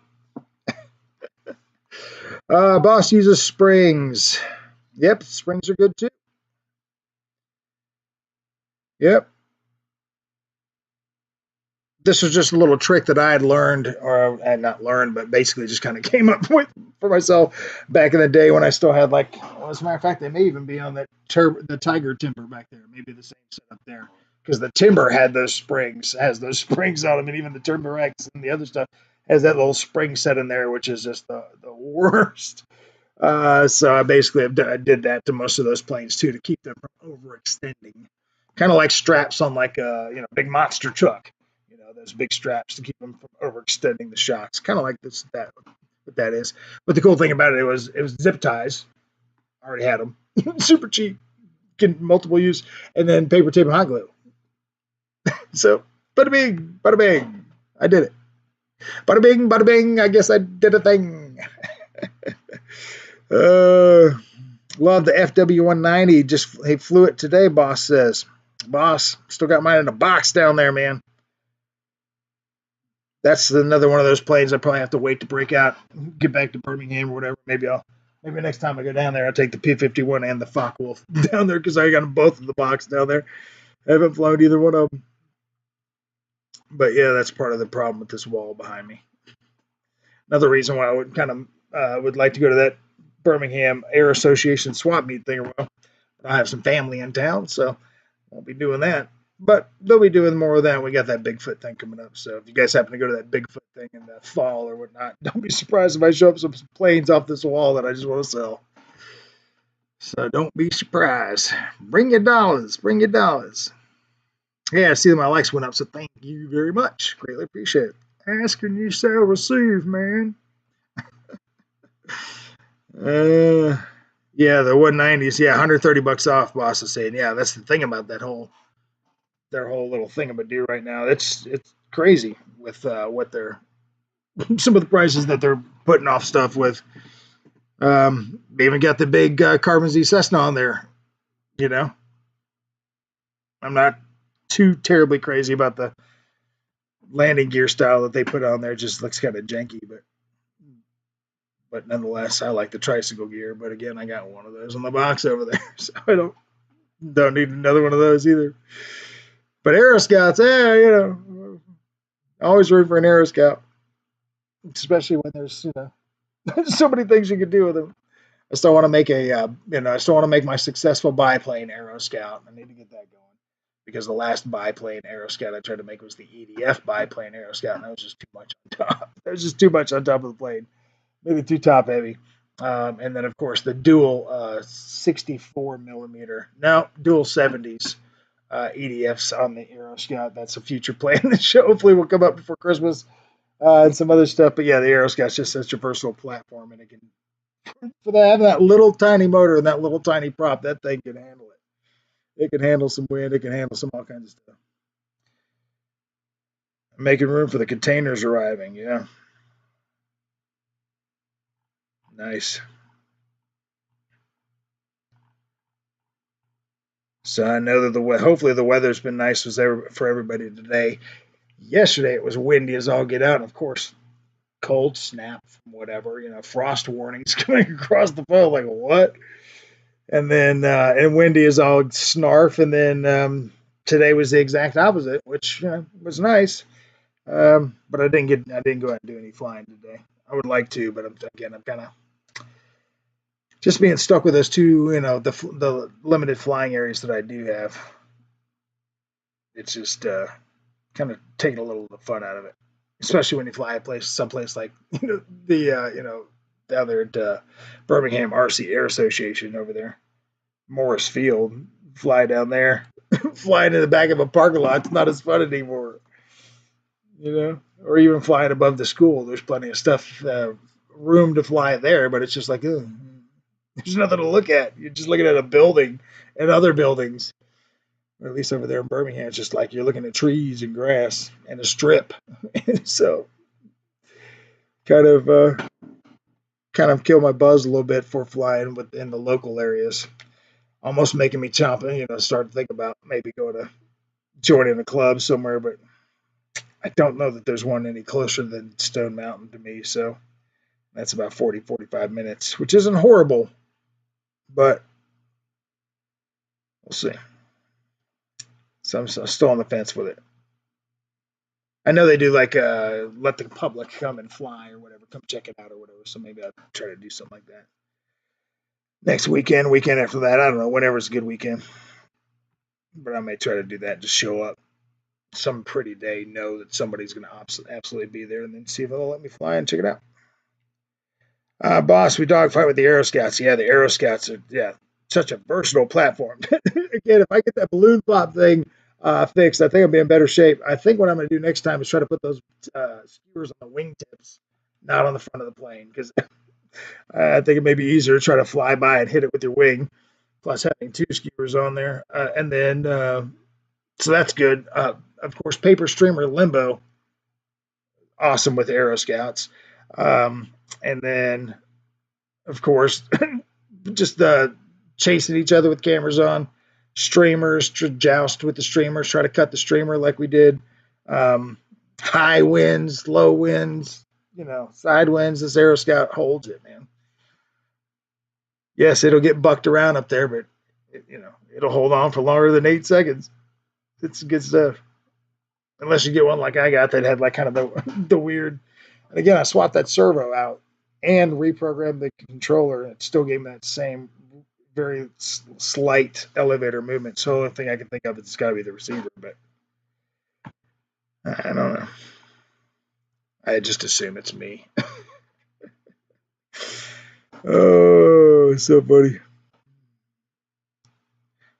Boss uses springs. Yep, springs are good too. Yep. This was just a little trick that I had learned, or I had not learned, but basically just kind of came up with for myself back in the day when I still had well, as a matter of fact, they may even be on that the Tiger Timber back there, maybe the same setup there, because the Timber had those springs, has those springs on them, and even the Timber X and the other stuff has that little spring set in there, which is just the worst. So I basically I did that to most of those planes too to keep them from overextending, kind of like straps on like a big monster truck. Those big straps to keep them from overextending the shocks. Kind of like what that is. But the cool thing about it was zip ties. I already had them. Super cheap. Get multiple use. And then paper tape and hot glue. So, bada bing, bada bing. I did it. Bada bing, bada bing. I guess I did a thing. Love the FW190. Just flew it today, boss says. Boss, still got mine in a box down there, man. That's another one of those planes I probably have to wait to break out, get back to Birmingham or whatever. Maybe next time I go down there, I'll take the P-51 and the Focke-Wulf down there because I got them both in the box down there. I haven't flown either one of them. But yeah, that's part of the problem with this wall behind me. Another reason why I would kind of would like to go to that Birmingham Air Association swap meet thing. Well, I have some family in town, so won't be doing that. But they'll be doing more of that. We got that Bigfoot thing coming up. So if you guys happen to go to that Bigfoot thing in the fall or whatnot, don't be surprised if I show up some planes off this wall that I just want to sell. So don't be surprised. Bring your dollars. Bring your dollars. Yeah, I see that my likes went up, so thank you very much. Greatly appreciate it. Asking you shall receive, man. Yeah, the 190s. Yeah, $130 off, boss is saying. Yeah, that's the thing about their whole little thingamadoo right now. It's crazy with what they're some of the prices that they're putting off stuff with. They even got the big Carbon Z Cessna on there. I'm not too terribly crazy about the landing gear style that they put on there. It just looks kind of janky, but nonetheless, I like the tricycle gear. But again, I got one of those in the box over there, so Don't need another one of those either. But Aeroscouts, always room for an Aeroscout, especially when there's so many things you can do with them. I still want to make I still want to make my successful biplane Aeroscout. I need to get that going because the last biplane Aeroscout I tried to make was the EDF biplane Aeroscout, and that was just too much on top. That was just too much on top of the plane, maybe too top heavy. And then of course the dual 64 millimeter, no, dual 70s EDFs on the Aeroscout. That's a future play in the show. Hopefully, will come up before Christmas and some other stuff. But yeah, the Aeroscout's just such a versatile platform, and it can having that little tiny motor and that little tiny prop, that thing can handle it. It can handle some wind. It can handle some all kinds of stuff. Making room for the containers arriving. Yeah, nice. So I know that hopefully the weather's been nice for everybody today. Yesterday it was windy as all get out, and of course cold snap from whatever, frost warnings coming across the phone, like what? And then and windy is all snarf, and then today was the exact opposite, which was nice. But I didn't go out and do any flying today. I would like to, but I'm kind of just being stuck with those two, the limited flying areas that I do have. It's just kind of taking a little of the fun out of it, especially when you fly someplace like down there at Birmingham RC Air Association over there, Morris Field. Fly down there, flying in the back of a parking lot. It's not as fun anymore, or even flying above the school. There's plenty of stuff, room to fly there, but it's just like, ugh, there's nothing to look at. You're just looking at a building and other buildings. Or at least over there in Birmingham, it's just like you're looking at trees and grass and a strip. So kind of kill my buzz a little bit for flying within the local areas. Almost making me start to think about maybe joining a club somewhere, but I don't know that there's one any closer than Stone Mountain to me. So that's about 45 minutes, which isn't horrible, but we'll see. So I'm still on the fence with it. I know they do like let the public come and fly or whatever, come check it out or whatever. So maybe I'll try to do something like that next weekend after that. I don't know, whenever's a good weekend. But I may try to do that. Just show up some pretty day, know that somebody's going to absolutely be there, and then see if they'll let me fly and check it out. Boss, we dogfight with the Aeroscouts. Yeah, the Aeroscouts are such a versatile platform. Again, if I get that balloon pop thing fixed, I think I'll be in better shape. I think what I'm going to do next time is try to put those skewers on the wingtips, not on the front of the plane, because I think it may be easier to try to fly by and hit it with your wing, plus having two skewers on there. And then, so that's good. Of course, paper streamer limbo, awesome with Aeroscouts. And then, of course, just chasing each other with cameras on, streamers, joust with the streamers, try to cut the streamer like we did. High winds, low winds, side winds. This Aeroscout holds it, man. Yes, it'll get bucked around up there, but it'll hold on for longer than 8 seconds. It's good stuff. Unless you get one like I got that had like kind of the weird. And again, I swapped that servo out and reprogrammed the controller, and it still gave me that same very slight elevator movement. So the only thing I can think of is it's got to be the receiver, but I don't know. I just assume it's me. Oh, so funny.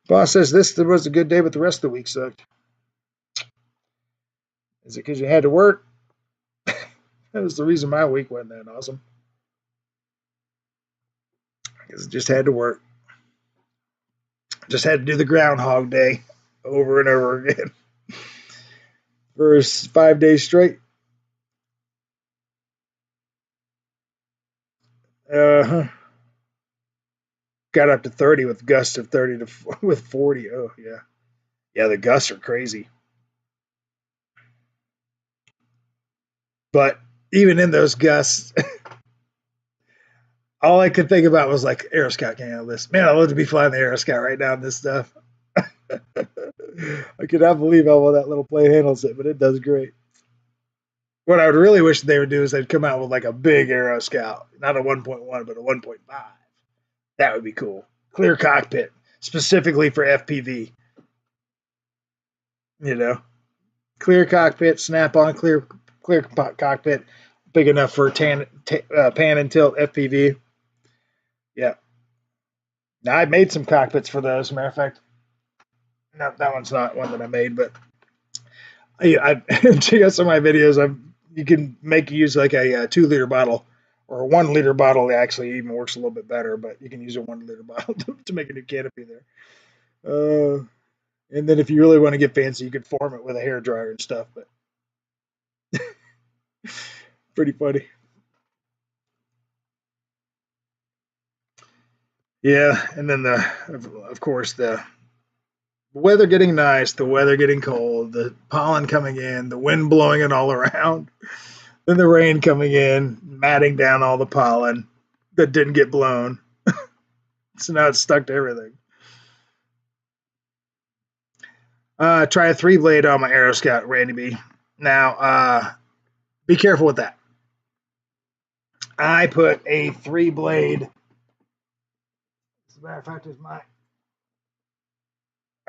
Boss says this was a good day, but the rest of the week sucked. Is it because you had to work? That was the reason my week wasn't that awesome. Because I just had to work. Just had to do the Groundhog Day over and over again for 5 days straight. Got up to 30 with gusts of 30 with 40. Oh yeah, yeah. The gusts are crazy. But even in those gusts, all I could think about was like, Aeroscout can't handle this. Man, I'd love to be flying the Aeroscout right now in this stuff. I cannot believe how well that little plane handles it, but it does great. What I would really wish they would do is they'd come out with like a big Aero Scout, not a 1.1, but a 1.5. That would be cool. Clear cockpit, specifically for FPV. You know, clear cockpit, snap on, clear cockpit, big enough for pan and tilt FPV. Yeah. Now I made some cockpits for those. As a matter of fact, no, that one's not one that I made, but I check out some of my videos. You can make use like a 2-liter bottle or a 1-liter bottle. Actually, even works a little bit better, but you can use a 1-liter bottle to make a new canopy there. And then if you really want to get fancy, you could form it with a hair dryer and stuff. But pretty funny. Yeah, and then of course the weather getting nice, the weather getting cold, the pollen coming in, the wind blowing it all around, then the rain coming in, matting down all the pollen that didn't get blown. So now it's stuck to everything. Try a 3-blade on my Aero Scout, Randy B. Now, be careful with that. I put a 3-blade. As a matter of fact, is my.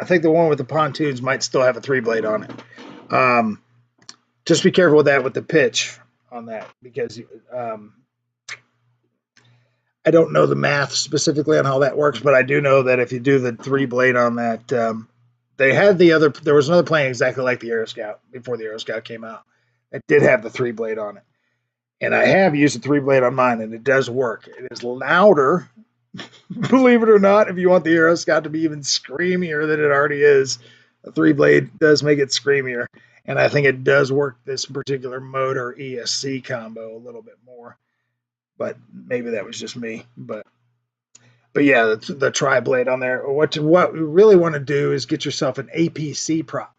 I think the one with the pontoons might still have a 3-blade on it. Just be careful with that with the pitch on that because I don't know the math specifically on how that works, but I do know that if you do the 3-blade on that, they had there was another plane exactly like the Aero Scout before the Aero Scout came out. It did have the 3-blade on it. And I have used the 3-blade on mine, and it does work. It is louder, believe it or not, if you want the Aero Scout to be even screamier than it already is. A 3-blade does make it screamier. And I think it does work this particular motor ESC combo a little bit more. But maybe that was just me. But yeah, the tri-blade on there. What we really want to do is get yourself an APC prop,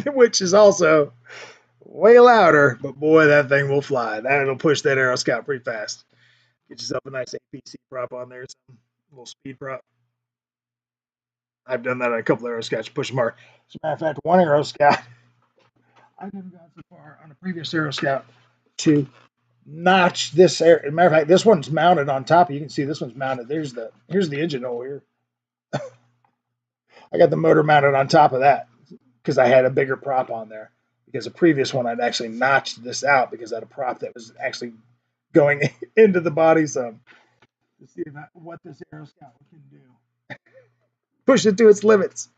which is also way louder, but boy, that thing will fly. That'll push that Aero Scout pretty fast. Get yourself a nice APC prop on there, some little speed prop. I've done that on a couple of Aero Scouts, push them hard. As a matter of fact, one Aero Scout, I've never gone so far on a previous Aero Scout to notch this. As a matter of fact, this one's mounted on top. You can see this one's mounted. Here's the engine hole here. I got the motor mounted on top of that because I had a bigger prop on there. Because the previous one, I'd actually notched this out because I had a prop that was actually going into the body some to see what this Aero Scout can do. Push it to its limits.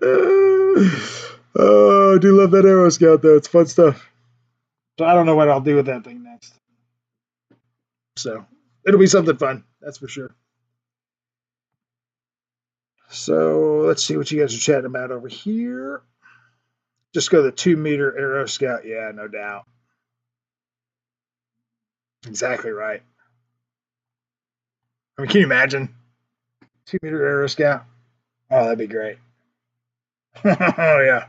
Oh, I do love that Aero Scout, though. It's fun stuff. So I don't know what I'll do with that thing next. So it'll be something fun, that's for sure. So let's see what you guys are chatting about over here. Just go the 2-meter Aero Scout. Yeah, no doubt. Exactly right. I mean, can you imagine 2-meter Aero Scout? Oh, that'd be great. Oh yeah,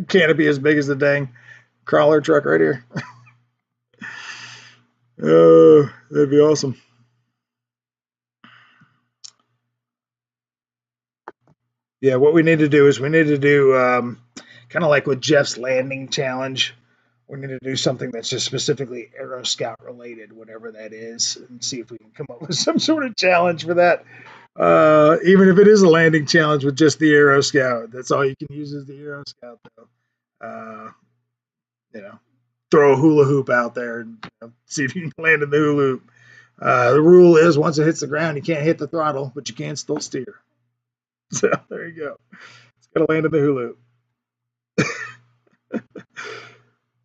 canopy as big as the dang crawler truck right here. Oh, that'd be awesome. Yeah, what we need to do is kind of like with Jeff's landing challenge. We need to do something that's just specifically Aero Scout related, whatever that is, and see if we can come up with some sort of challenge for that. Even if it is a landing challenge with just the Aero Scout, that's all you can use is the Aero Scout, though. Throw a hula hoop out there and see if you can land in the hula hoop. The rule is once it hits the ground, you can't hit the throttle, but you can still steer. So there you go. It's got to land in the hula hoop.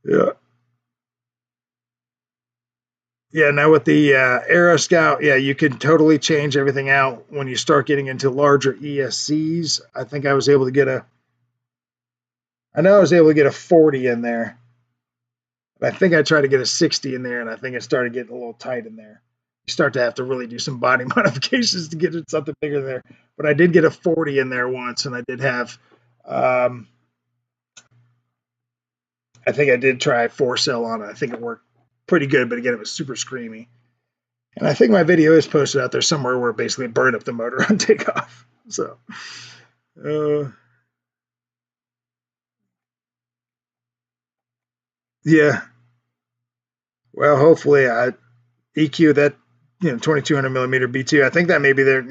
Yeah. Yeah, now with the Aero Scout, yeah, you can totally change everything out when you start getting into larger ESCs. I think I was able to get a 40 in there. I think I tried to get a 60 in there, and I think it started getting a little tight in there. You start to have to really do some body modifications to get it something bigger there. But I did get a 40 in there once, and I did have, I think I did try 4-cell on it. I think it worked pretty good, but again, it was super screamy. And I think my video is posted out there somewhere where it basically burned up the motor on takeoff. So, yeah. Well, hopefully I EQ that, 2200 millimeter B2. I think that maybe they're,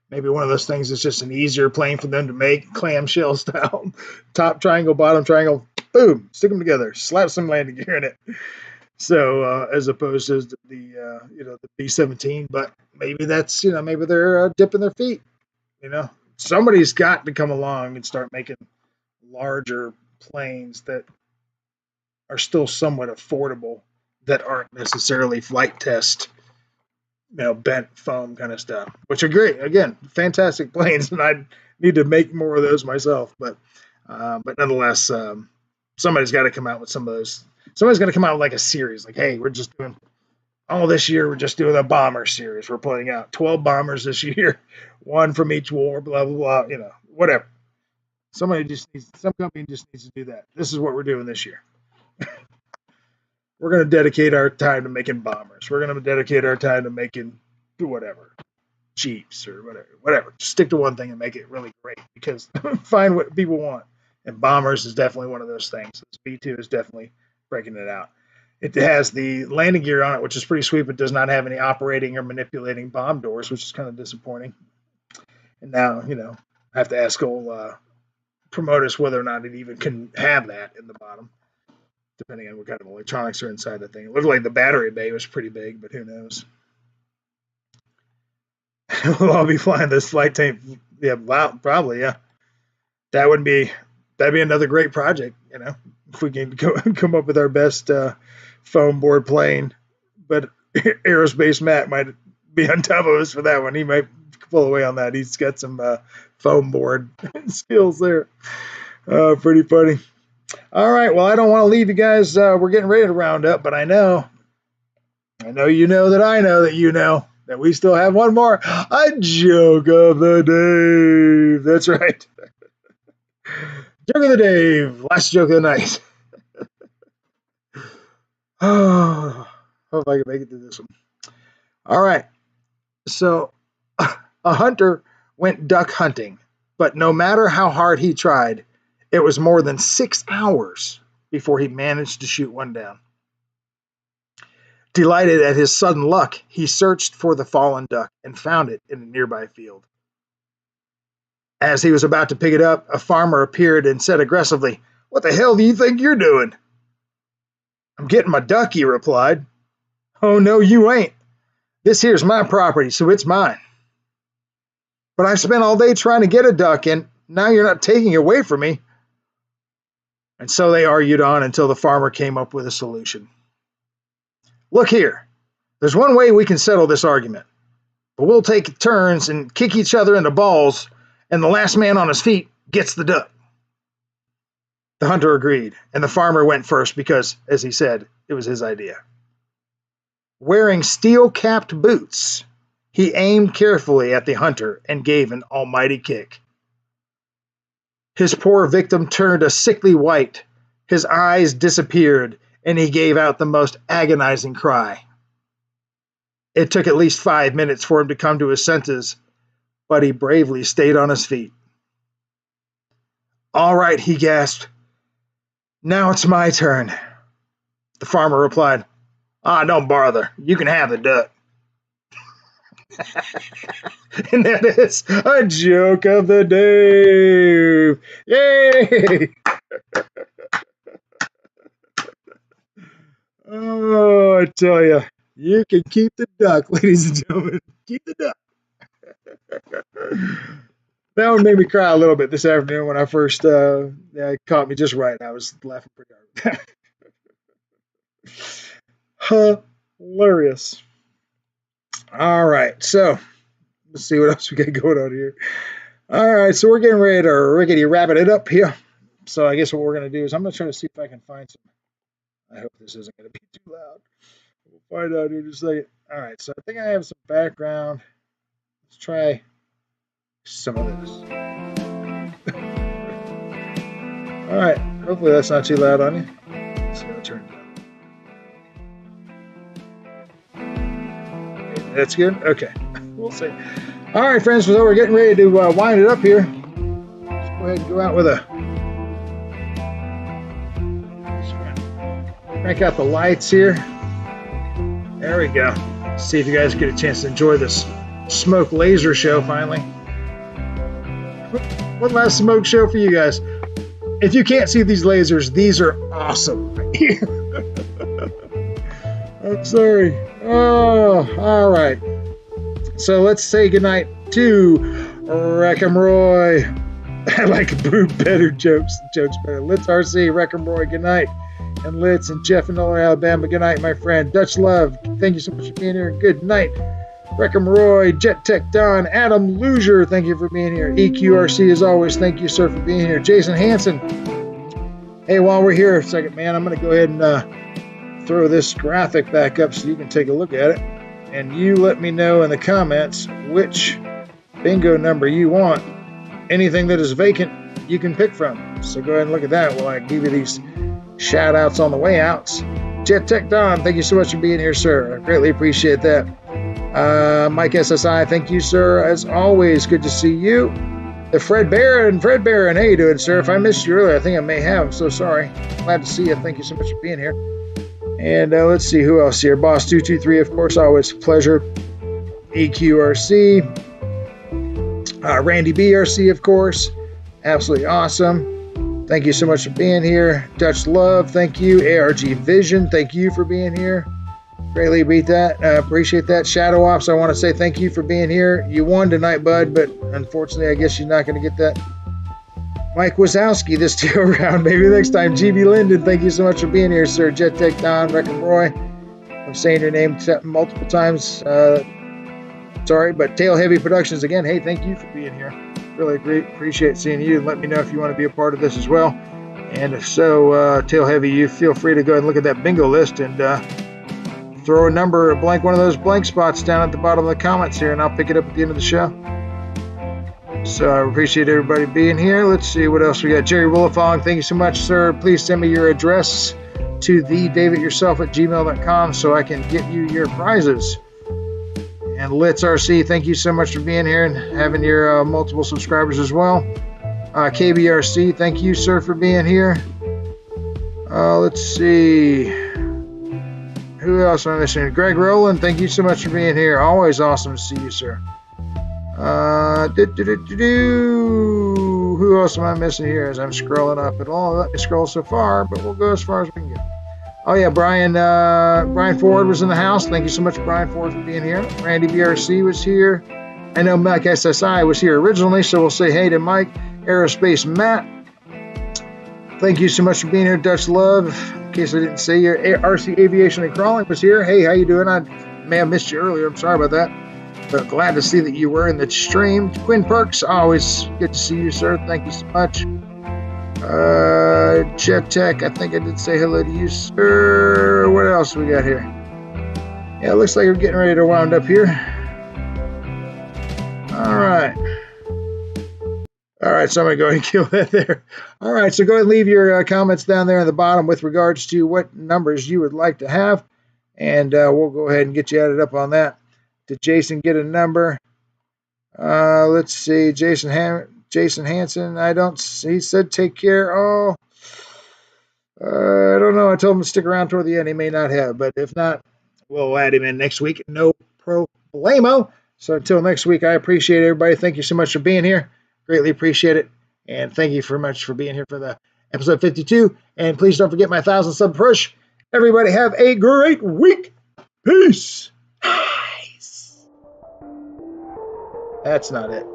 maybe one of those things is just an easier plane for them to make, clamshell style, top triangle, bottom triangle, boom, stick them together, slap some landing gear in it. So as opposed to the B-17, but maybe that's, maybe they're dipping their feet. Somebody's got to come along and start making larger planes that are still somewhat affordable, that aren't necessarily flight test, bent foam kind of stuff, which are great. Again, fantastic planes, and I need to make more of those myself. But nonetheless, somebody's got to come out with some of those. Somebody's got to come out with like a series, like, hey, we're just doing this year. We're just doing a bomber series. We're putting out 12 bombers this year, one from each war, blah blah blah. Whatever. Some company just needs to do that. This is what we're doing this year. We're going to dedicate our time to making bombers. We're going to dedicate our time to making whatever, Jeeps or whatever. Just stick to one thing and make it really great, because find what people want. And bombers is definitely one of those things. This B2 is definitely breaking it out. It has the landing gear on it, which is pretty sweet, but does not have any operating or manipulating bomb doors, which is kind of disappointing. And now, I have to ask old promoters whether or not it even can have that in the bottom, depending on what kind of electronics are inside the thing. It looked like the battery bay was pretty big, but who knows? We'll all be flying this flight tank. Yeah, probably, yeah. That'd be another great project, if we can come up with our best foam board plane. But Aerospace Matt might be on top of us for that one. He might pull away on that. He's got some foam board skills there. Pretty funny. All right, well, I don't want to leave you guys. We're getting ready to round up, but I know you know that I know that you know that we still have one more. A joke of the day. That's right. Joke of the day. Last joke of the night. Oh, hope I can make it through this one. All right. So a hunter went duck hunting, but no matter how hard he tried, it was more than 6 hours before he managed to shoot one down. Delighted at his sudden luck, he searched for the fallen duck and found it in a nearby field. As he was about to pick it up, a farmer appeared and said aggressively, "What the hell do you think you're doing?" "I'm getting my duck," he replied. "Oh, no, you ain't. This here's my property, so it's mine." "But I've spent all day trying to get a duck, and now you're not taking it away from me." And so they argued on until the farmer came up with a solution. "Look here, there's one way we can settle this argument, but we'll take turns and kick each other in the balls, and the last man on his feet gets the duck." The hunter agreed, and the farmer went first because, as he said, it was his idea. Wearing steel-capped boots, he aimed carefully at the hunter and gave an almighty kick. His poor victim turned a sickly white, his eyes disappeared, and he gave out the most agonizing cry. It took at least 5 minutes for him to come to his senses, but he bravely stayed on his feet. "All right," he gasped. "Now it's my turn." The farmer replied, "Don't bother. You can have the duck." And that is a joke of the day. Yay! Oh, I tell you, you can keep the duck, ladies and gentlemen. Keep the duck. That one made me cry a little bit this afternoon when I first, it caught me just right. I was laughing pretty hard. Hilarious. All right, so let's see what else we got going on here. All right, so we're getting ready to rickety rabbit it up here. So I guess what we're going to do is I'm going to try to see if I can find some. I hope this isn't going to be too loud. We'll find out here in just a second. All right, so I think I have some background. Let's try some of this. All right, hopefully that's not too loud on you. Let's see how it turns out. That's good? Okay. We'll see. All right, friends, so we're getting ready to wind it up here. Let's go ahead and go out with a... Crank out the lights here. There we go. See if you guys get a chance to enjoy this smoke laser show finally. One last smoke show for you guys. If you can't see these lasers, these are awesome right here. I'm sorry. Oh, all right. So let's say goodnight to Wreck-'em Roy. I like Boo better jokes better. Litz RC, Wreck-'em Roy, good night. And Litz and Jeff in Northern Alabama, good night, my friend. Dutch Love, thank you so much for being here. Good night. Wreck-'em Roy, Jet Tech Don, Adam Luger, thank you for being here. EQRC, as always, thank you, sir, for being here. Jason Hanson. Hey, while we're here a second, man, I'm going to go ahead and throw this graphic back up so you can take a look at it. And you let me know in the comments which bingo number you want. Anything that is vacant, you can pick from. So go ahead and look at that while I give you these shout outs on the way outs. Jet Tech Don, thank you so much for being here, sir. I greatly appreciate that. Mike SSI, thank you, sir. As always, good to see you. The Fred Barron, how you doing, sir? If I missed you earlier, I think I may have. I'm so sorry. Glad to see you. Thank you so much for being here. And let's see who else here. Boss223, of course, always a pleasure. EQRC. Randy BRC, of course. Absolutely awesome. Thank you so much for being here. Dutch Love, thank you. ARG Vision, thank you for being here. Greatly appreciate that. Shadow Ops, I want to say thank you for being here. You won tonight, bud, but unfortunately, I guess you're not going to get that. Mike Wazowski this time around. Maybe next time. GB Linden, thank you so much for being here, sir. Jet Tech Don, Wreck-'em Roy. I'm saying your name multiple times. Sorry, but Tail Heavy Productions again. Hey, thank you for being here. Really appreciate seeing you. And let me know if you want to be a part of this as well. And if so, Tail Heavy, you feel free to go ahead and look at that bingo list and throw a number, blank one of those blank spots down at the bottom of the comments here, and I'll pick it up at the end of the show. So I appreciate everybody being here. Let's see what else we got. Jerry Willifong, thank you so much, sir. Please send me your address to thedavidyourself@gmail.com so I can get you your prizes. And Litz RC, thank you so much for being here and having your multiple subscribers as well. KBRC, thank you, sir, for being here. Let's see. Who else am I missing? Greg Rowland, thank you so much for being here. Always awesome to see you, sir. Who else am I missing here as I'm scrolling up? It'll only let me scroll so far, but we'll go as far as we can go. Oh yeah, Brian Ford was in the house. Thank you so much, Brian Ford, for being here. Randy BRC was here. I know Mike SSI was here originally, so we'll say hey to Mike. Aerospace Matt, thank you so much for being here. Dutch Love, in case I didn't say your RC Aviation and Crawling was here. Hey, how you doing? I may have missed you earlier. I'm sorry about that. But glad to see that you were in the stream. Quinn Perks, always good to see you, sir. Thank you so much. Jet Tech, I think I did say hello to you, sir. What else we got here? Yeah, it looks like we're getting ready to wound up here. All right. All right, so I'm going to go ahead and kill that there. All right, so go ahead and leave your comments down there in the bottom with regards to what numbers you would like to have. And we'll go ahead and get you added up on that. Did Jason get a number? Let's see. Jason Hansen. He said take care. Oh, I don't know. I told him to stick around toward the end. He may not have, but if not, we'll add him in next week. No problemo. So until next week, I appreciate everybody. Thank you so much for being here. Greatly appreciate it. And thank you very much for being here for the episode 52. And please don't forget my 1,000 sub push. Everybody have a great week. Peace. That's not it.